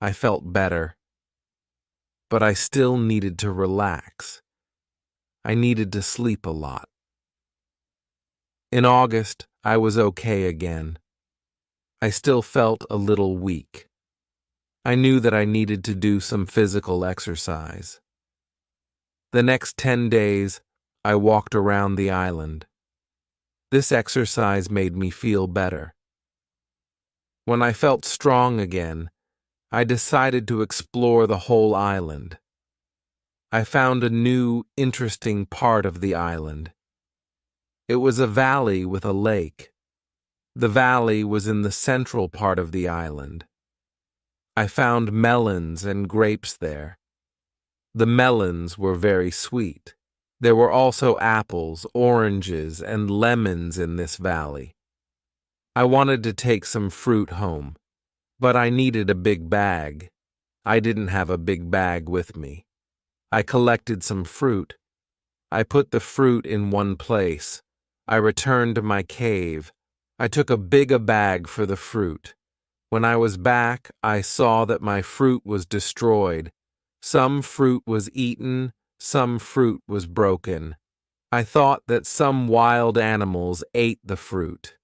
I felt better. But I still needed to relax. I needed to sleep a lot. In August, I was okay again. I still felt a little weak. I knew that I needed to do some physical exercise. The next 10 days, I walked around the island. This exercise made me feel better. When I felt strong again, I decided to explore the whole island. I found a new, interesting part of the island. It was a valley with a lake. The valley was in the central part of the island. I found melons and grapes there. The melons were very sweet. There were also apples, oranges, and lemons in this valley. I wanted to take some fruit home, but I needed a big bag. I didn't have a big bag with me. I collected some fruit. I put the fruit in one place. I returned to my cave. I took a bigger bag for the fruit. When I was back, I saw that my fruit was destroyed. Some fruit was eaten, some fruit was broken. I thought that some wild animals ate the fruit.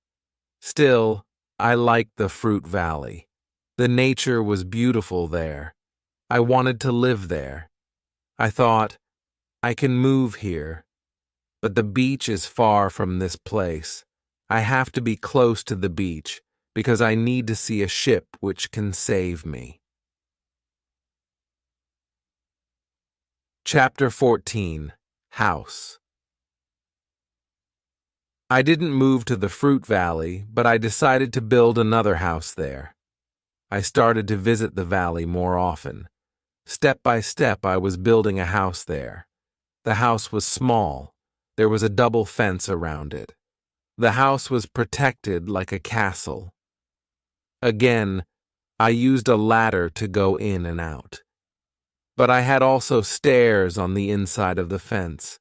Still, I liked the fruit valley. The nature was beautiful there. I wanted to live there. I thought, I can move here. But the beach is far from this place. I have to be close to the beach because I need to see a ship which can save me. Chapter 14. House. I didn't move to the fruit valley, but I decided to build another house there. I started to visit the valley more often. Step by step, I was building a house there. The house was small. There was a double fence around it. The house was protected like a castle. Again, I used a ladder to go in and out. But I had also stairs on the inside of the fence.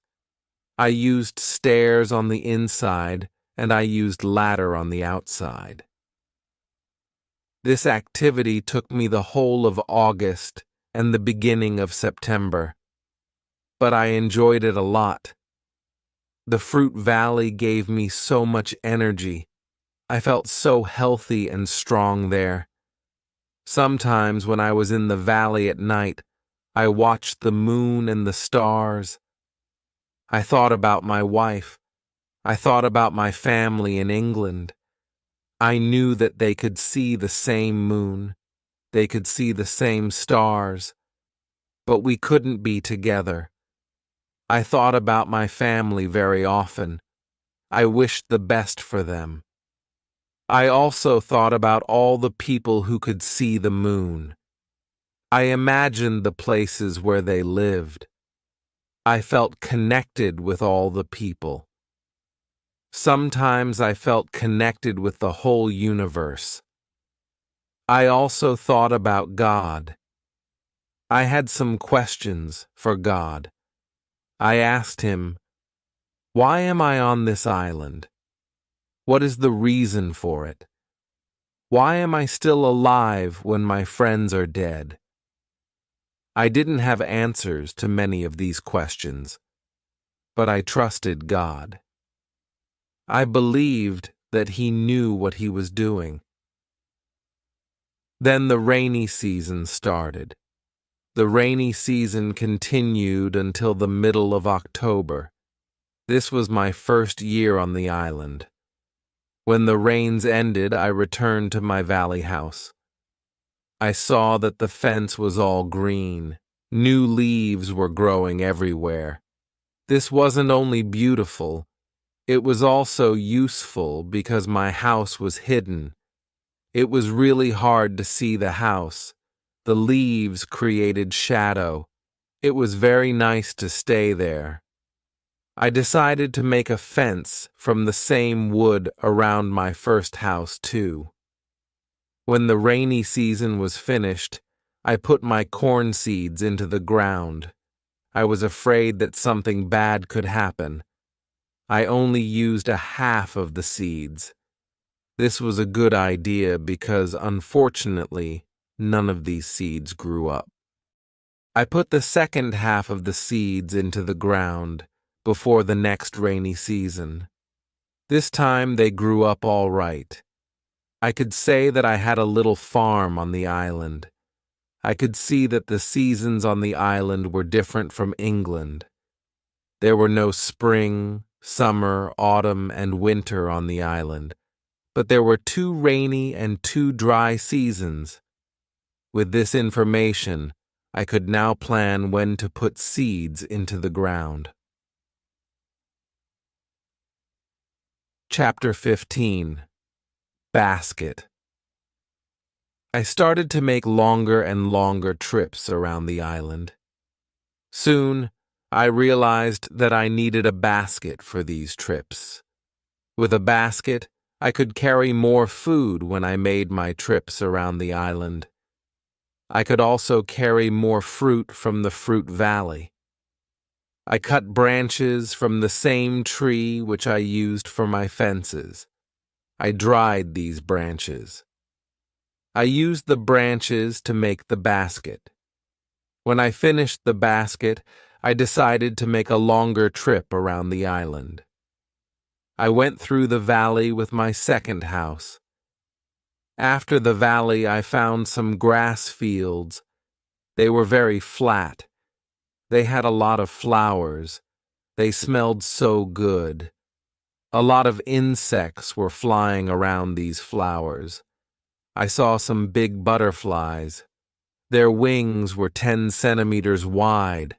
I used stairs on the inside, and I used ladder on the outside. This activity took me the whole of August and the beginning of September. But I enjoyed it a lot. The fruit valley gave me so much energy. I felt so healthy and strong there. Sometimes when I was in the valley at night, I watched the moon and the stars. I thought about my wife. I thought about my family in England. I knew that they could see the same moon. They could see the same stars, but we couldn't be together. I thought about my family very often. I wished the best for them. I also thought about all the people who could see the moon. I imagined the places where they lived. I felt connected with all the people. Sometimes I felt connected with the whole universe. I also thought about God. I had some questions for God. I asked him, "Why am I on this island? What is the reason for it? Why am I still alive when my friends are dead?" I didn't have answers to many of these questions, but I trusted God. I believed that He knew what He was doing. Then the rainy season started. The rainy season continued until the middle of October. This was my first year on the island. When the rains ended, I returned to my valley house. I saw that the fence was all green. New leaves were growing everywhere. This wasn't only beautiful, it was also useful because my house was hidden. It was really hard to see the house. The leaves created shadow. It was very nice to stay there. I decided to make a fence from the same wood around my first house, too. When the rainy season was finished, I put my corn seeds into the ground. I was afraid that something bad could happen. I only used a half of the seeds. This was a good idea because, unfortunately, none of these seeds grew up. I put the second half of the seeds into the ground before the next rainy season. This time they grew up all right. I could say that I had a little farm on the island. I could see that the seasons on the island were different from England. There were no spring, summer, autumn, and winter on the island, but there were 2 rainy and 2 dry seasons. With this information, I could now plan when to put seeds into the ground. Chapter 15. Basket. I started to make longer and longer trips around the island. Soon, I realized that I needed a basket for these trips. With a basket, I could carry more food when I made my trips around the island. I could also carry more fruit from the fruit valley. I cut branches from the same tree which I used for my fences. I dried these branches. I used the branches to make the basket. When I finished the basket, I decided to make a longer trip around the island. I went through the valley with my second house. After the valley, I found some grass fields. They were very flat. They had a lot of flowers. They smelled so good. A lot of insects were flying around these flowers. I saw some big butterflies. Their wings were 10 centimeters wide.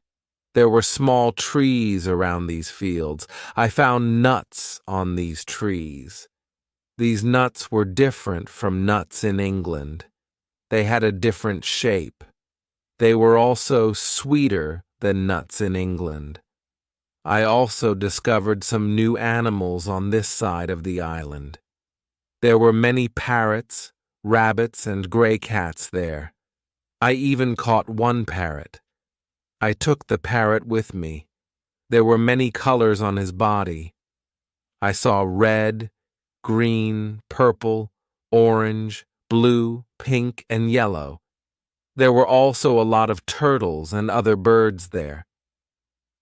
There were small trees around these fields. I found nuts on these trees. These nuts were different from nuts in England. They had a different shape. They were also sweeter than nuts in England. I also discovered some new animals on this side of the island. There were many parrots, rabbits, and gray cats there. I even caught one parrot. I took the parrot with me. There were many colors on his body. I saw red, green, purple, orange, blue, pink, and yellow. There were also a lot of turtles and other birds there.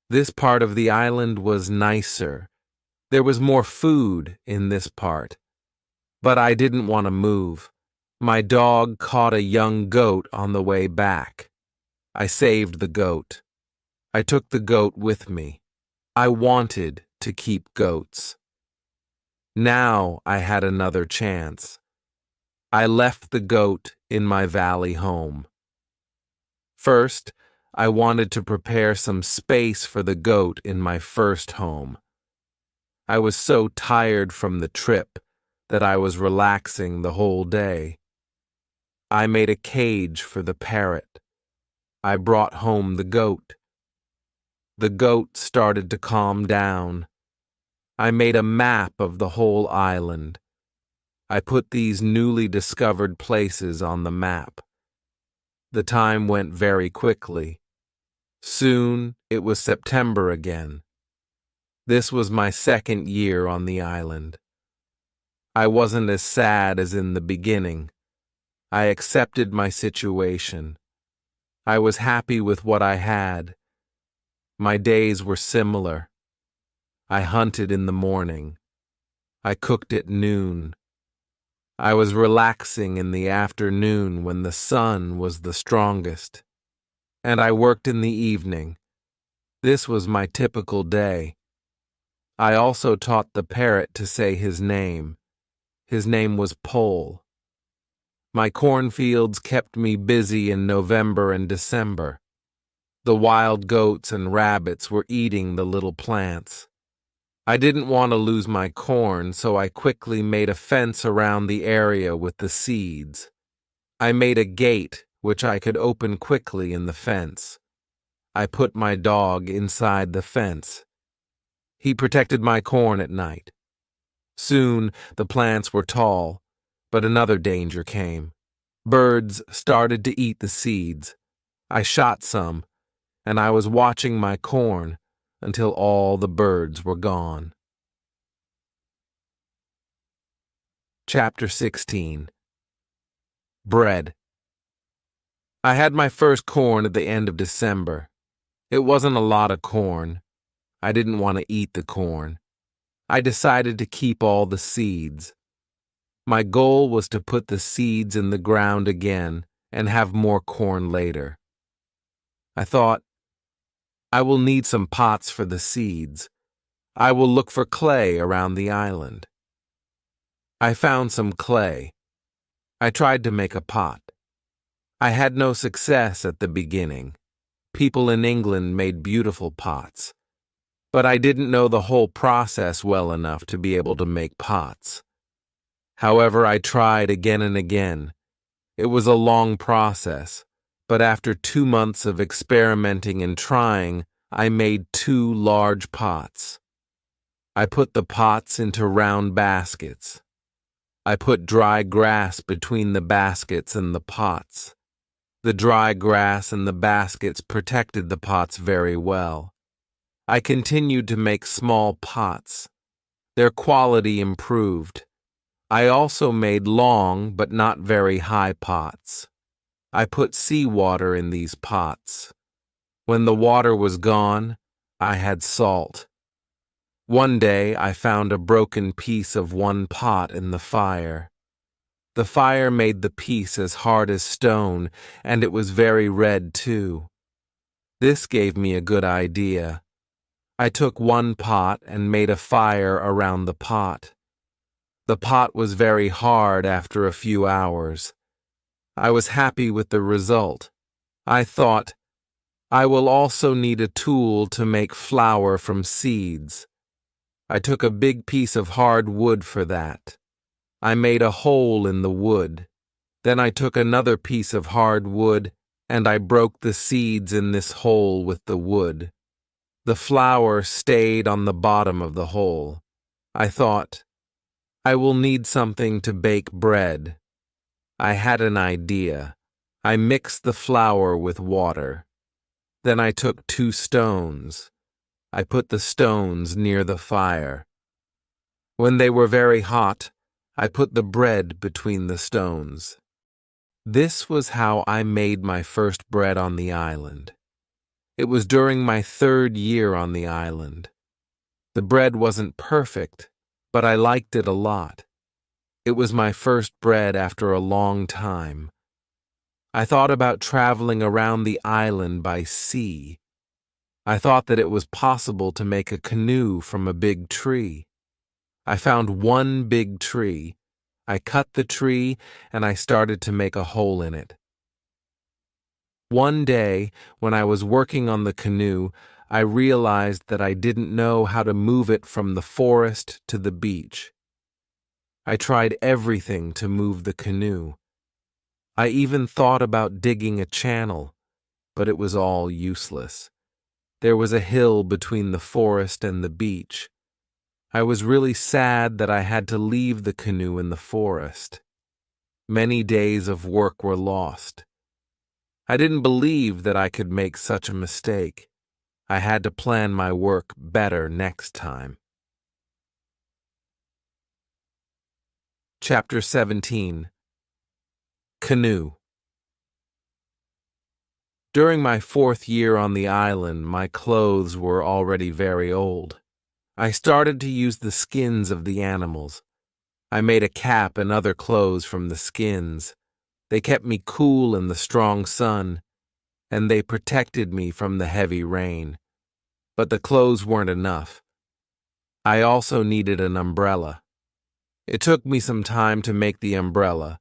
This part of the island was nicer. There was more food in this part. But I didn't want to move. My dog caught a young goat on the way back. I saved the goat. I took the goat with me. I wanted to keep goats. Now I had another chance. I left the goat in my valley home. First, I wanted to prepare some space for the goat in my first home. I was so tired from the trip that I was relaxing the whole day. I made a cage for the parrot. I brought home the goat. The goat started to calm down. I made a map of the whole island. I put these newly discovered places on the map. The time went very quickly. Soon it was September again. This was my second year on the island. I wasn't as sad as in the beginning. I accepted my situation. I was happy with what I had. My days were similar. I hunted in the morning. I cooked at noon. I was relaxing in the afternoon when the sun was the strongest. And I worked in the evening. This was my typical day. I also taught the parrot to say his name. His name was Pole. My cornfields kept me busy in November and December. The wild goats and rabbits were eating the little plants. I didn't want to lose my corn, so I quickly made a fence around the area with the seeds. I made a gate which I could open quickly in the fence. I put my dog inside the fence. He protected my corn at night. Soon the plants were tall, but another danger came. Birds started to eat the seeds. I shot some, and I was watching my corn until all the birds were gone. Chapter 16. Bread. I had my first corn at the end of December. It wasn't a lot of corn. I didn't want to eat the corn. I decided to keep all the seeds. My goal was to put the seeds in the ground again and have more corn later. I thought, I will need some pots for the seeds. I will look for clay around the island. I found some clay. I tried to make a pot. I had no success at the beginning. People in England made beautiful pots. But I didn't know the whole process well enough to be able to make pots. However, I tried again and again. It was a long process, but after 2 months of experimenting and trying, I made 2 large pots. I put the pots into round baskets. I put dry grass between the baskets and the pots. The dry grass and the baskets protected the pots very well. I continued to make small pots. Their quality improved. I also made long but not very high pots. I put seawater in these pots. When the water was gone, I had salt. One day I found a broken piece of one pot in the fire. The fire made the piece as hard as stone, and it was very red too. This gave me a good idea. I took one pot and made a fire around the pot. The pot was very hard after a few hours. I was happy with the result. I thought, I will also need a tool to make flour from seeds. I took a big piece of hard wood for that. I made a hole in the wood. Then I took another piece of hard wood and I broke the seeds in this hole with the wood. The flour stayed on the bottom of the hole. I thought, I will need something to bake bread. I had an idea. I mixed the flour with water. Then I took 2 stones. I put the stones near the fire. When they were very hot, I put the bread between the stones. This was how I made my first bread on the island. It was during my 3rd year on the island. The bread wasn't perfect, but I liked it a lot. It was my first bread after a long time. I thought about traveling around the island by sea. I thought that it was possible to make a canoe from a big tree. I found one big tree. I cut the tree and I started to make a hole in it. One day, when I was working on the canoe, I realized that I didn't know how to move it from the forest to the beach. I tried everything to move the canoe. I even thought about digging a channel, but it was all useless. There was a hill between the forest and the beach. I was really sad that I had to leave the canoe in the forest. Many days of work were lost. I didn't believe that I could make such a mistake. I had to plan my work better next time. Chapter 17. Canoe. During my 4th year on the island, my clothes were already very old. I started to use the skins of the animals. I made a cap and other clothes from the skins. They kept me cool in the strong sun, and they protected me from the heavy rain. But the clothes weren't enough. I also needed an umbrella. It took me some time to make the umbrella,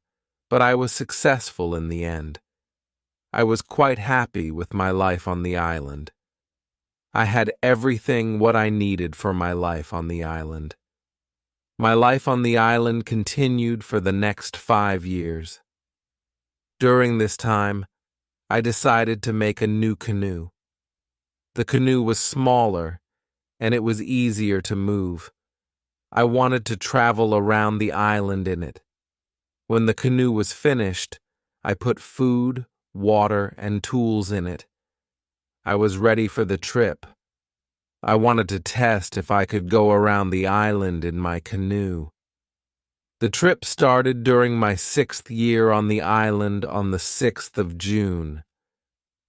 but I was successful in the end. I was quite happy with my life on the island. I had everything what I needed for my life on the island. My life on the island continued for the next 5 years. During this time, I decided to make a new canoe. The canoe was smaller, and it was easier to move. I wanted to travel around the island in it. When the canoe was finished, I put food, water, and tools in it. I was ready for the trip. I wanted to test if I could go around the island in my canoe. The trip started during my 6th year on the island on the 6th of June.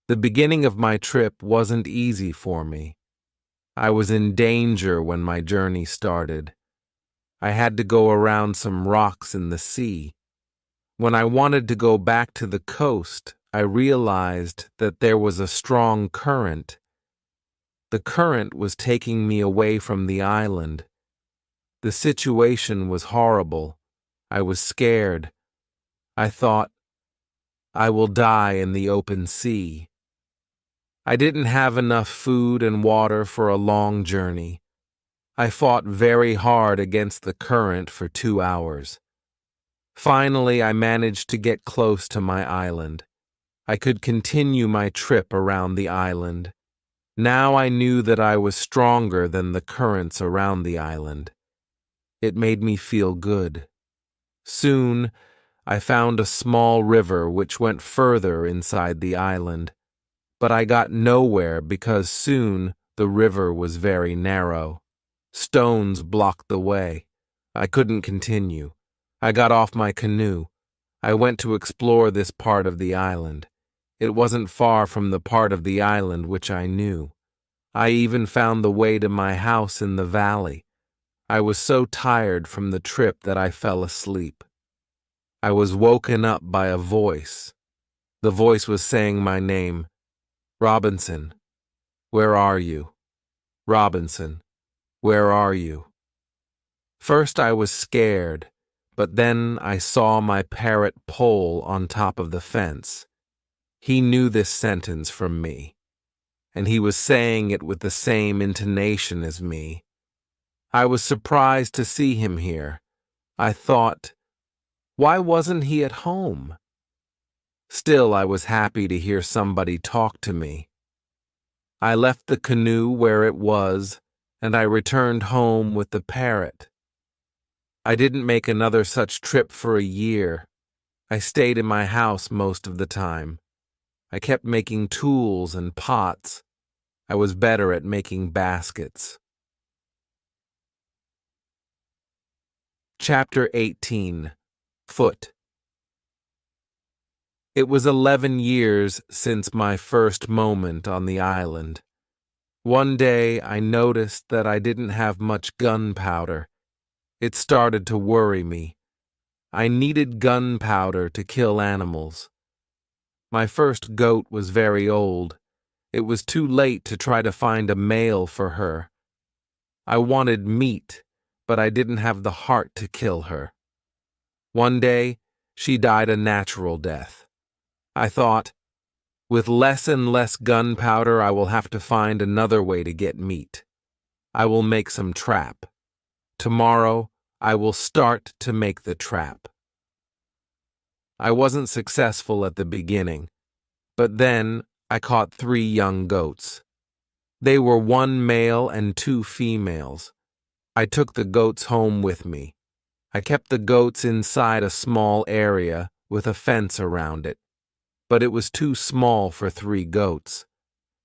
The beginning of my trip wasn't easy for me. I was in danger when my journey started. I had to go around some rocks in the sea. When I wanted to go back to the coast, I realized that there was a strong current. The current was taking me away from the island. The situation was horrible. I was scared. I thought, I will die in the open sea. I didn't have enough food and water for a long journey. I fought very hard against the current for 2 hours. Finally, I managed to get close to my island. I could continue my trip around the island. Now I knew that I was stronger than the currents around the island. It made me feel good. Soon, I found a small river which went further inside the island. But I got nowhere because soon the river was very narrow. Stones blocked the way. I couldn't continue. I got off my canoe. I went to explore this part of the island. It wasn't far from the part of the island which I knew. I even found the way to my house in the valley. I was so tired from the trip that I fell asleep. I was woken up by a voice. The voice was saying my name. Robinson, where are you? Robinson, where are you? First I was scared, but then I saw my parrot Pole on top of the fence. He knew this sentence from me, and he was saying it with the same intonation as me. I was surprised to see him here. I thought, why wasn't he at home? Still, I was happy to hear somebody talk to me. I left the canoe where it was, and I returned home with the parrot. I didn't make another such trip for a year. I stayed in my house most of the time. I kept making tools and pots. I was better at making baskets. Chapter 18. Foot. It was 11 years since my first moment on the island. One day I noticed that I didn't have much gunpowder. It started to worry me. I needed gunpowder to kill animals. My first goat was very old. It was too late to try to find a male for her. I wanted meat, but I didn't have the heart to kill her. One day, she died a natural death. I thought, with less and less gunpowder, I will have to find another way to get meat. I will make some trap. Tomorrow, I will start to make the trap. I wasn't successful at the beginning, but then I caught 3 young goats. They were 1 male and 2 females. I took the goats home with me. I kept the goats inside a small area with a fence around it, but it was too small for 3 goats.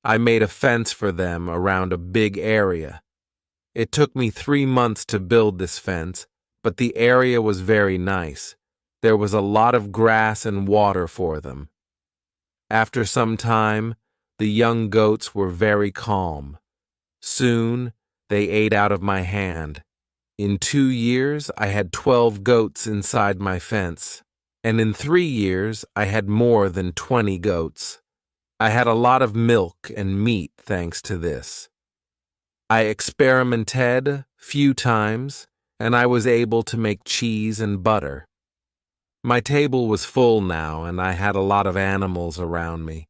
I made a fence for them around a big area. It took me 3 months to build this fence, but the area was very nice. There was a lot of grass and water for them. After some time, the young goats were very calm. Soon, they ate out of my hand. In 2 years, I had 12 goats inside my fence, and in 3 years, I had more than 20 goats. I had a lot of milk and meat thanks to this. I experimented few times, and I was able to make cheese and butter. My table was full now, and I had a lot of animals around me.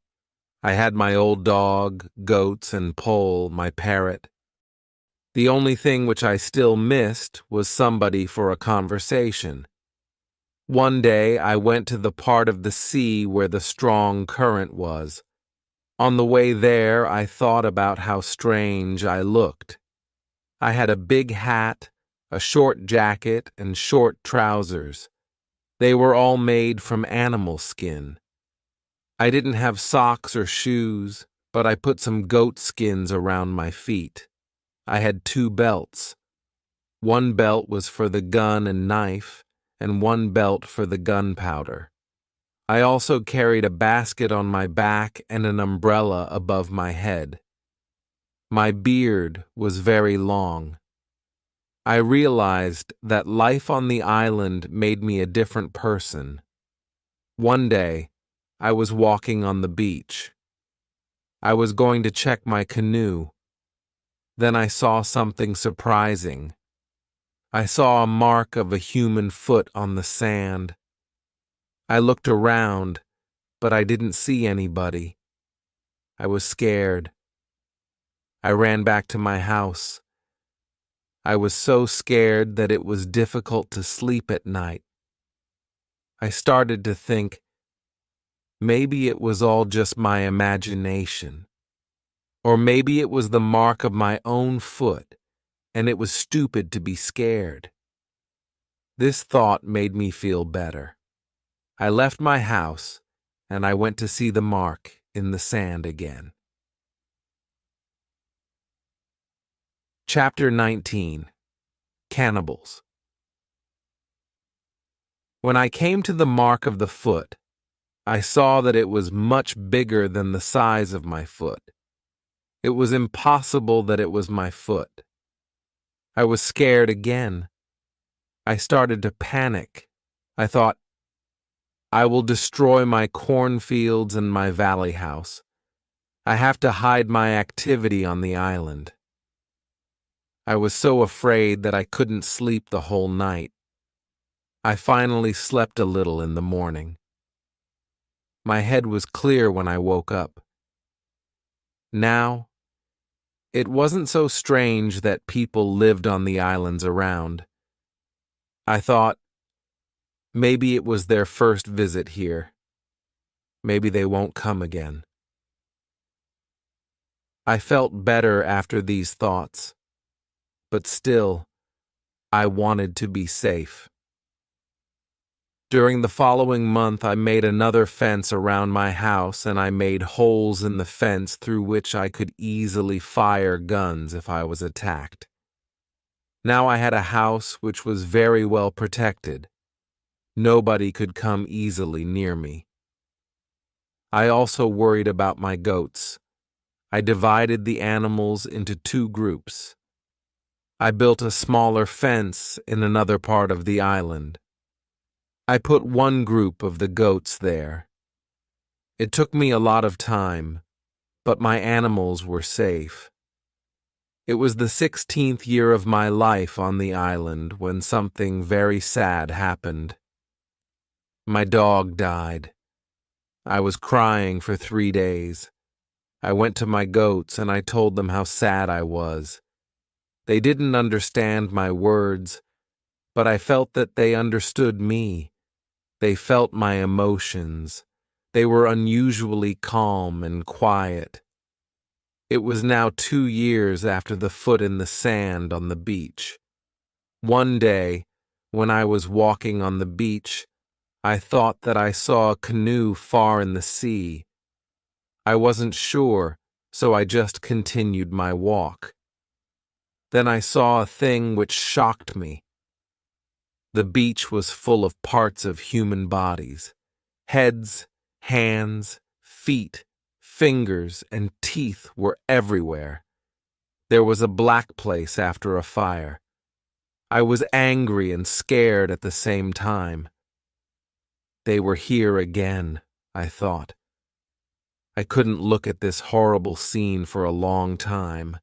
I had my old dog, goats, and Pole, my parrot. The only thing which I still missed was somebody for a conversation. One day I went to the part of the sea where the strong current was. On the way there, I thought about how strange I looked. I had a big hat, a short jacket, and short trousers. They were all made from animal skin. I didn't have socks or shoes, but I put some goat skins around my feet. I had 2 belts. 1 belt was for the gun and knife, and 1 belt for the gunpowder. I also carried a basket on my back and an umbrella above my head. My beard was very long. I realized that life on the island made me a different person. One day, I was walking on the beach. I was going to check my canoe. Then I saw something surprising. I saw a mark of a human foot on the sand. I looked around, but I didn't see anybody. I was scared. I ran back to my house. I was so scared that it was difficult to sleep at night. I started to think, maybe it was all just my imagination. Or maybe it was the mark of my own foot, and it was stupid to be scared. This thought made me feel better. I left my house, and I went to see the mark in the sand again. Chapter 19. Cannibals. When I came to the mark of the foot, I saw that it was much bigger than the size of my foot. It was impossible that it was my foot. I was scared again. I started to panic. I thought, I will destroy my cornfields and my valley house. I have to hide my activity on the island. I was so afraid that I couldn't sleep the whole night. I finally slept a little in the morning. My head was clear when I woke up. Now, it wasn't so strange that people lived on the islands around. I thought, maybe it was their first visit here. Maybe they won't come again. I felt better after these thoughts, but still, I wanted to be safe. During the following month, I made another fence around my house, and I made holes in the fence through which I could easily fire guns if I was attacked. Now I had a house which was very well protected. Nobody could come easily near me. I also worried about my goats. I divided the animals into 2 groups. I built a smaller fence in another part of the island. I put 1 group of the goats there. It took me a lot of time, but my animals were safe. It was the 16th year of my life on the island when something very sad happened. My dog died. I was crying for 3 days. I went to my goats and I told them how sad I was. They didn't understand my words, but I felt that they understood me. They felt my emotions. They were unusually calm and quiet. It was now 2 years after the foot in the sand on the beach. One day, when I was walking on the beach, I thought that I saw a canoe far in the sea. I wasn't sure, so I just continued my walk. Then I saw a thing which shocked me. The beach was full of parts of human bodies. Heads, hands, feet, fingers, and teeth were everywhere. There was a black place after a fire. I was angry and scared at the same time. They were here again, I thought. I couldn't look at this horrible scene for a long time.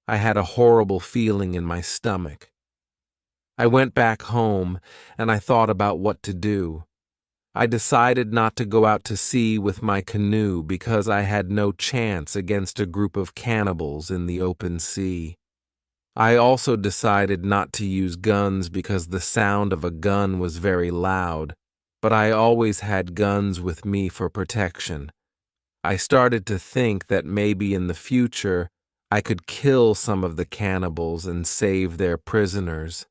I had a horrible feeling in my stomach. I went back home and I thought about what to do. I decided not to go out to sea with my canoe because I had no chance against a group of cannibals in the open sea. I also decided not to use guns because the sound of a gun was very loud, but I always had guns with me for protection. I started to think that maybe in the future I could kill some of the cannibals and save their prisoners.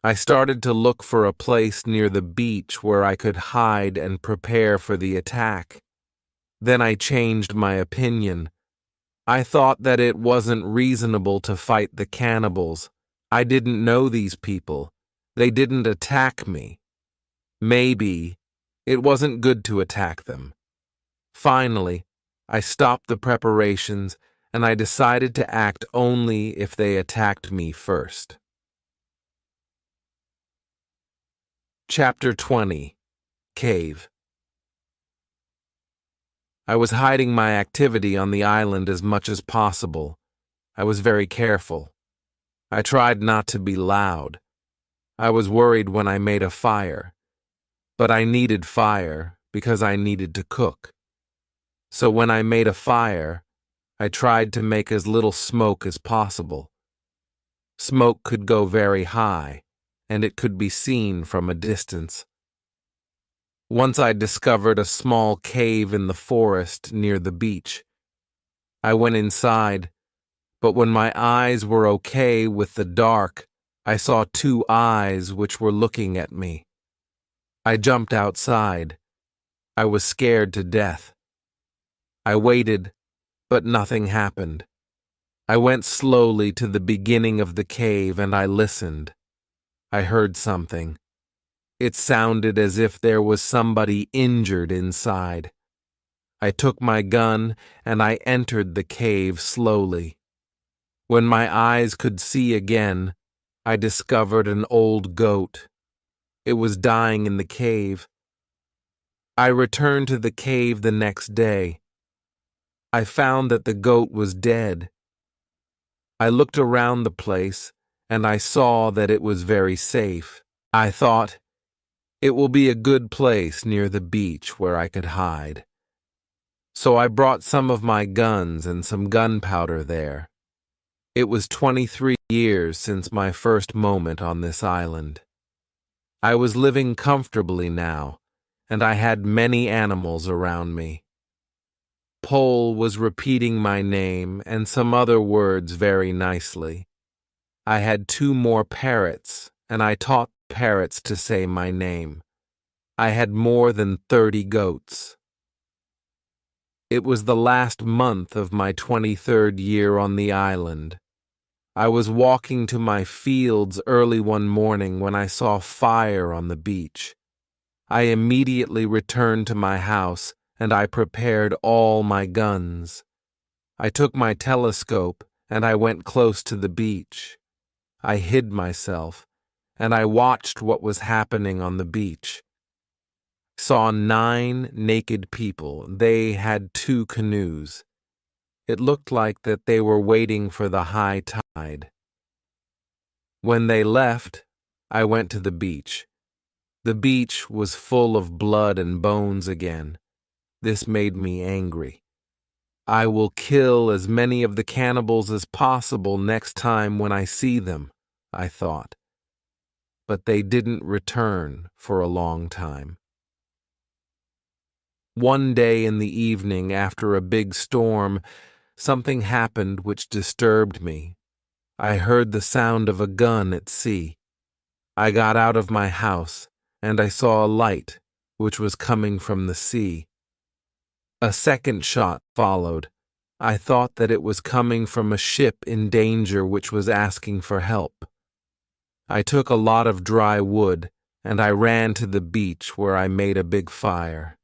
I started to look for a place near the beach where I could hide and prepare for the attack. Then I changed my opinion. I thought that it wasn't reasonable to fight the cannibals. I didn't know these people. They didn't attack me. Maybe it wasn't good to attack them. Finally, I stopped the preparations and I decided to act only if they attacked me first. Chapter 20. Cave. I was hiding my activity on the island as much as possible. I was very careful. I tried not to be loud. I was worried when I made a fire. But I needed fire because I needed to cook. So when I made a fire, I tried to make as little smoke as possible. Smoke could go very high, and it could be seen from a distance. Once I discovered a small cave in the forest near the beach. I went inside, but when my eyes were okay with the dark, I saw 2 eyes which were looking at me. I jumped outside. I was scared to death. I waited, but nothing happened. I went slowly to the beginning of the cave and I listened. I heard something. It sounded as if there was somebody injured inside. I took my gun and I entered the cave slowly. When my eyes could see again, I discovered an old goat. It was dying in the cave. I returned to the cave the next day. I found that the goat was dead. I looked around the place and I saw that it was very safe. I thought, it will be a good place near the beach where I could hide. So I brought some of my guns and some gunpowder there. It was 23 years since my first moment on this island. I was living comfortably now, and I had many animals around me. Pole was repeating my name and some other words very nicely. I had 2 more parrots, and I taught parrots to say my name. I had more than 30 goats. It was the last month of my 23rd year on the island. I was walking to my fields early one morning when I saw fire on the beach. I immediately returned to my house and I prepared all my guns. I took my telescope and I went close to the beach. I hid myself and I watched what was happening on the beach. Saw 9 naked people. They had 2 canoes. It looked like that they were waiting for the high tide. When they left, I went to the beach. The beach was full of blood and bones again. This made me angry. I will kill as many of the cannibals as possible next time when I see them, I thought. But they didn't return for a long time. One day in the evening after a big storm, something happened which disturbed me. I heard the sound of a gun at sea. I got out of my house, and I saw a light, which was coming from the sea. A second shot followed. I thought that it was coming from a ship in danger which was asking for help. I took a lot of dry wood, and I ran to the beach where I made a big fire.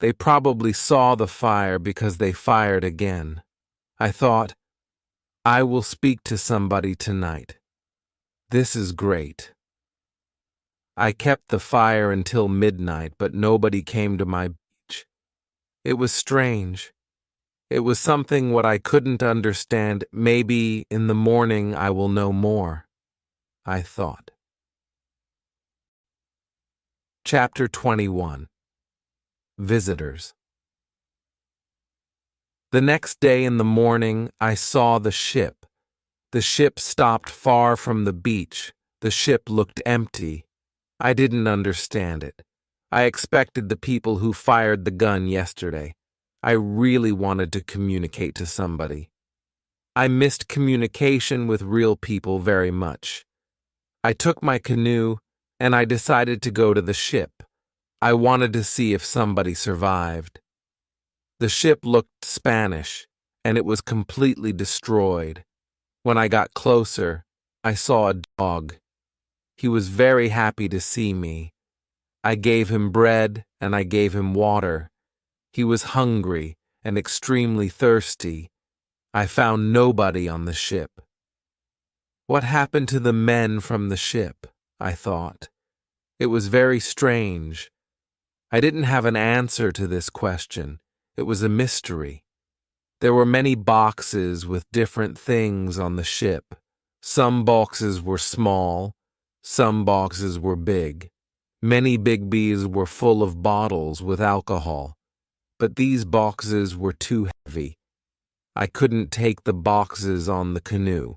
They probably saw the fire because they fired again. I thought, I will speak to somebody tonight. This is great. I kept the fire until midnight, but nobody came to my beach. It was strange. It was something what I couldn't understand. Maybe in the morning I will know more, I thought. Chapter 21. Visitors. The next day in the morning, I saw the ship. The ship stopped far from the beach. The ship looked empty. I didn't understand it. I expected the people who fired the gun yesterday. I really wanted to communicate to somebody. I missed communication with real people very much. I took my canoe, and I decided to go to the ship. I wanted to see if somebody survived. The ship looked Spanish, and it was completely destroyed. When I got closer, I saw a dog. He was very happy to see me. I gave him bread, and I gave him water. He was hungry and extremely thirsty. I found nobody on the ship. What happened to the men from the ship? I thought. It was very strange. I didn't have an answer to this question. It was a mystery. There were many boxes with different things on the ship. Some boxes were small, some boxes were big. Many big bees were full of bottles with alcohol, but these boxes were too heavy. I couldn't take the boxes on the canoe.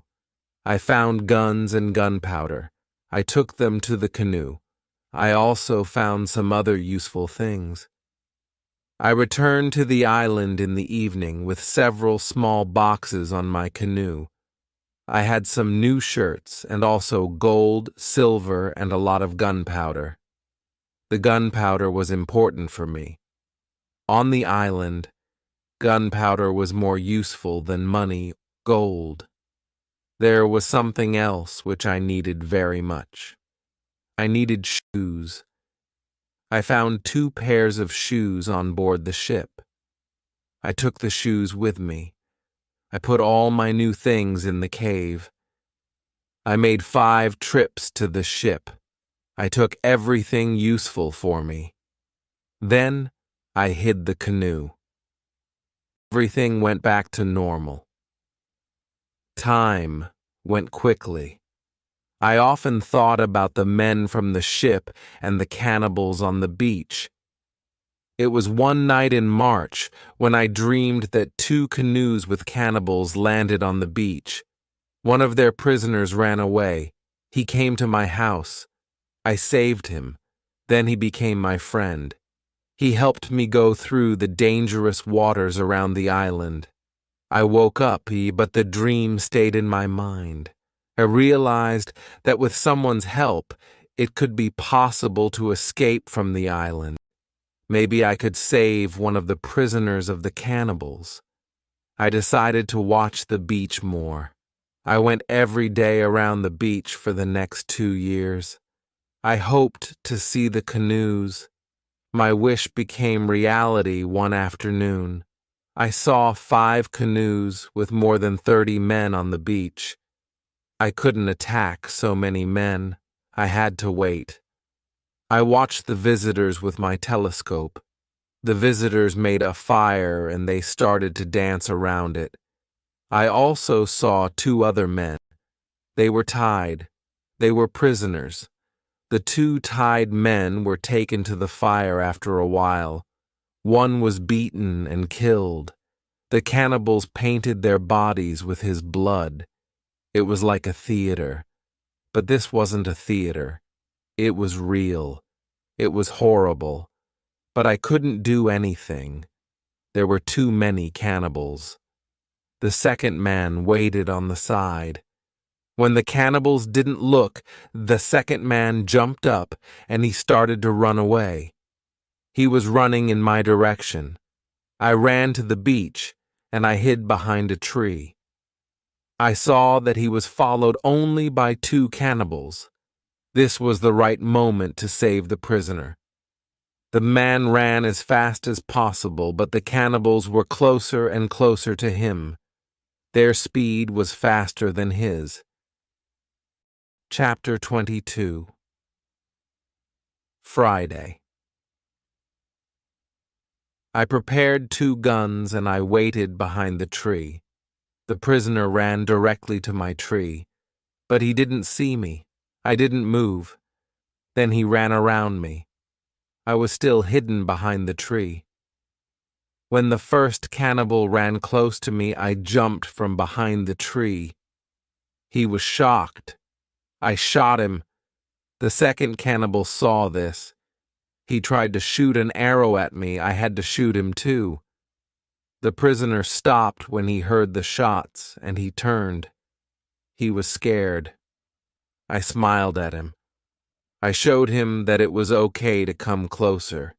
I found guns and gunpowder. I took them to the canoe. I also found some other useful things. I returned to the island in the evening with several small boxes on my canoe. I had some new shirts and also gold, silver, and a lot of gunpowder. The gunpowder was important for me. On the island, gunpowder was more useful than money, gold. There was something else which I needed very much. I needed shoes. I found 2 pairs of shoes on board the ship. I took the shoes with me. I put all my new things in the cave. I made 5 trips to the ship. I took everything useful for me. Then I hid the canoe. Everything went back to normal. Time went quickly. I often thought about the men from the ship and the cannibals on the beach. It was one night in March when I dreamed that 2 canoes with cannibals landed on the beach. One of their prisoners ran away. He came to my house. I saved him. Then he became my friend. He helped me go through the dangerous waters around the island. I woke up, but the dream stayed in my mind. I realized that with someone's help, it could be possible to escape from the island. Maybe I could save one of the prisoners of the cannibals. I decided to watch the beach more. I went every day around the beach for the next 2 years. I hoped to see the canoes. My wish became reality one afternoon. I saw 5 canoes with more than 30 men on the beach. I couldn't attack so many men. I had to wait. I watched the visitors with my telescope. The visitors made a fire and they started to dance around it. I also saw 2 other men. They were tied. They were prisoners. The two tied men were taken to the fire after a while. One was beaten and killed. The cannibals painted their bodies with his blood. It was like a theater. But this wasn't a theater. It was real. It was horrible. But I couldn't do anything. There were too many cannibals. The second man waited on the side. When the cannibals didn't look, the second man jumped up and he started to run away. He was running in my direction. I ran to the beach and I hid behind a tree. I saw that he was followed only by two cannibals. This was the right moment to save the prisoner. The man ran as fast as possible, but the cannibals were closer and closer to him. Their speed was faster than his. Chapter 22. Friday. I prepared 2 guns and I waited behind the tree. The prisoner ran directly to my tree, but he didn't see me. I didn't move. Then he ran around me. I was still hidden behind the tree. When the first cannibal ran close to me, I jumped from behind the tree. He was shocked. I shot him. The second cannibal saw this. He tried to shoot an arrow at me. I had to shoot him too. The prisoner stopped when he heard the shots, and he turned. He was scared. I smiled at him. I showed him that it was okay to come closer.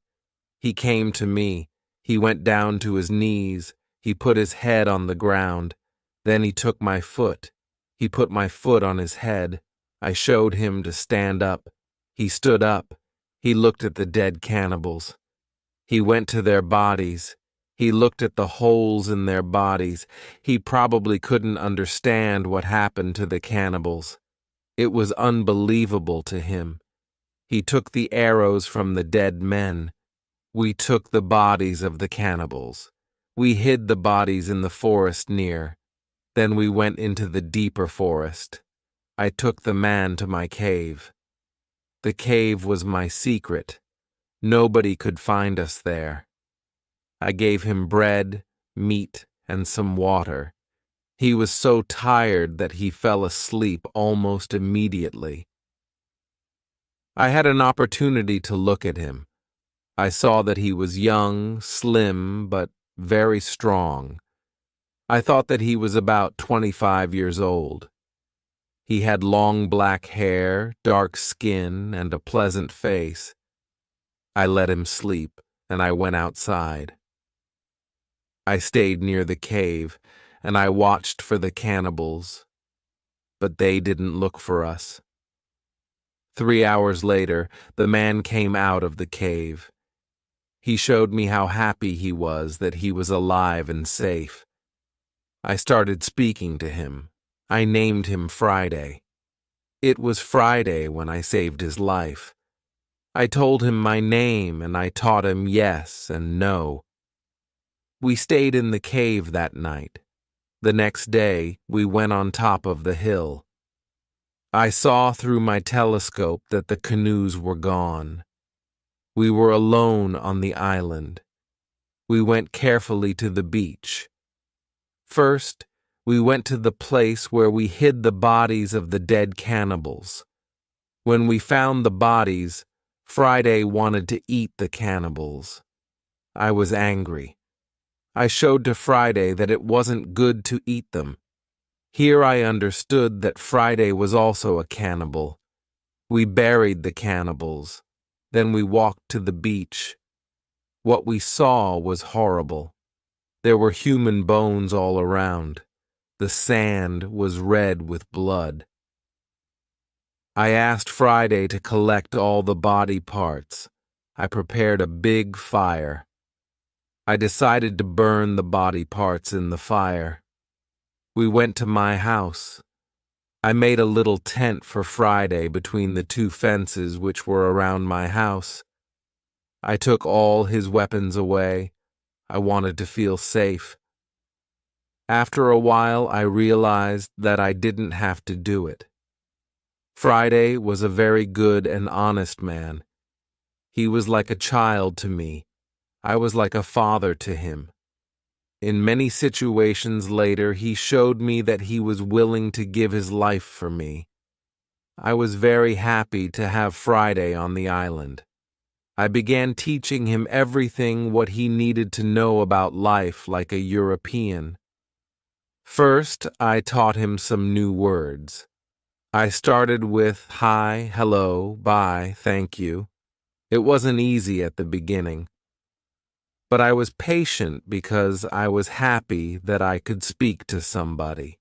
He came to me. He went down to his knees. He put his head on the ground. Then he took my foot. He put my foot on his head. I showed him to stand up. He stood up. He looked at the dead cannibals. He went to their bodies. He looked at the holes in their bodies. He probably couldn't understand what happened to the cannibals. It was unbelievable to him. He took the arrows from the dead men. We took the bodies of the cannibals. We hid the bodies in the forest near. Then we went into the deeper forest. I took the man to my cave. The cave was my secret. Nobody could find us there. I gave him bread, meat, and some water. He was so tired that he fell asleep almost immediately. I had an opportunity to look at him. I saw that he was young, slim, but very strong. I thought that he was about 25 years old. He had long black hair, dark skin, and a pleasant face. I let him sleep, and I went outside. I stayed near the cave, and I watched for the cannibals, but they didn't look for us. 3 hours later, the man came out of the cave. He showed me how happy he was that he was alive and safe. I started speaking to him. I named him Friday. It was Friday when I saved his life. I told him my name and I taught him yes and no. We stayed in the cave that night. The next day, we went on top of the hill. I saw through my telescope that the canoes were gone. We were alone on the island. We went carefully to the beach. First, we went to the place where we hid the bodies of the dead cannibals. When we found the bodies, Friday wanted to eat the cannibals. I was angry. I showed to Friday that it wasn't good to eat them. Here I understood that Friday was also a cannibal. We buried the cannibals. Then we walked to the beach. What we saw was horrible. There were human bones all around. The sand was red with blood. I asked Friday to collect all the body parts. I prepared a big fire. I decided to burn the body parts in the fire. We went to my house. I made a little tent for Friday between the 2 fences which were around my house. I took all his weapons away. I wanted to feel safe. After a while, I realized that I didn't have to do it. Friday was a very good and honest man. He was like a child to me. I was like a father to him. In many situations later, he showed me that he was willing to give his life for me. I was very happy to have Friday on the island. I began teaching him everything what he needed to know about life like a European. First, I taught him some new words. I started with hi, hello, bye, thank you. It wasn't easy at the beginning. But I was patient because I was happy that I could speak to somebody.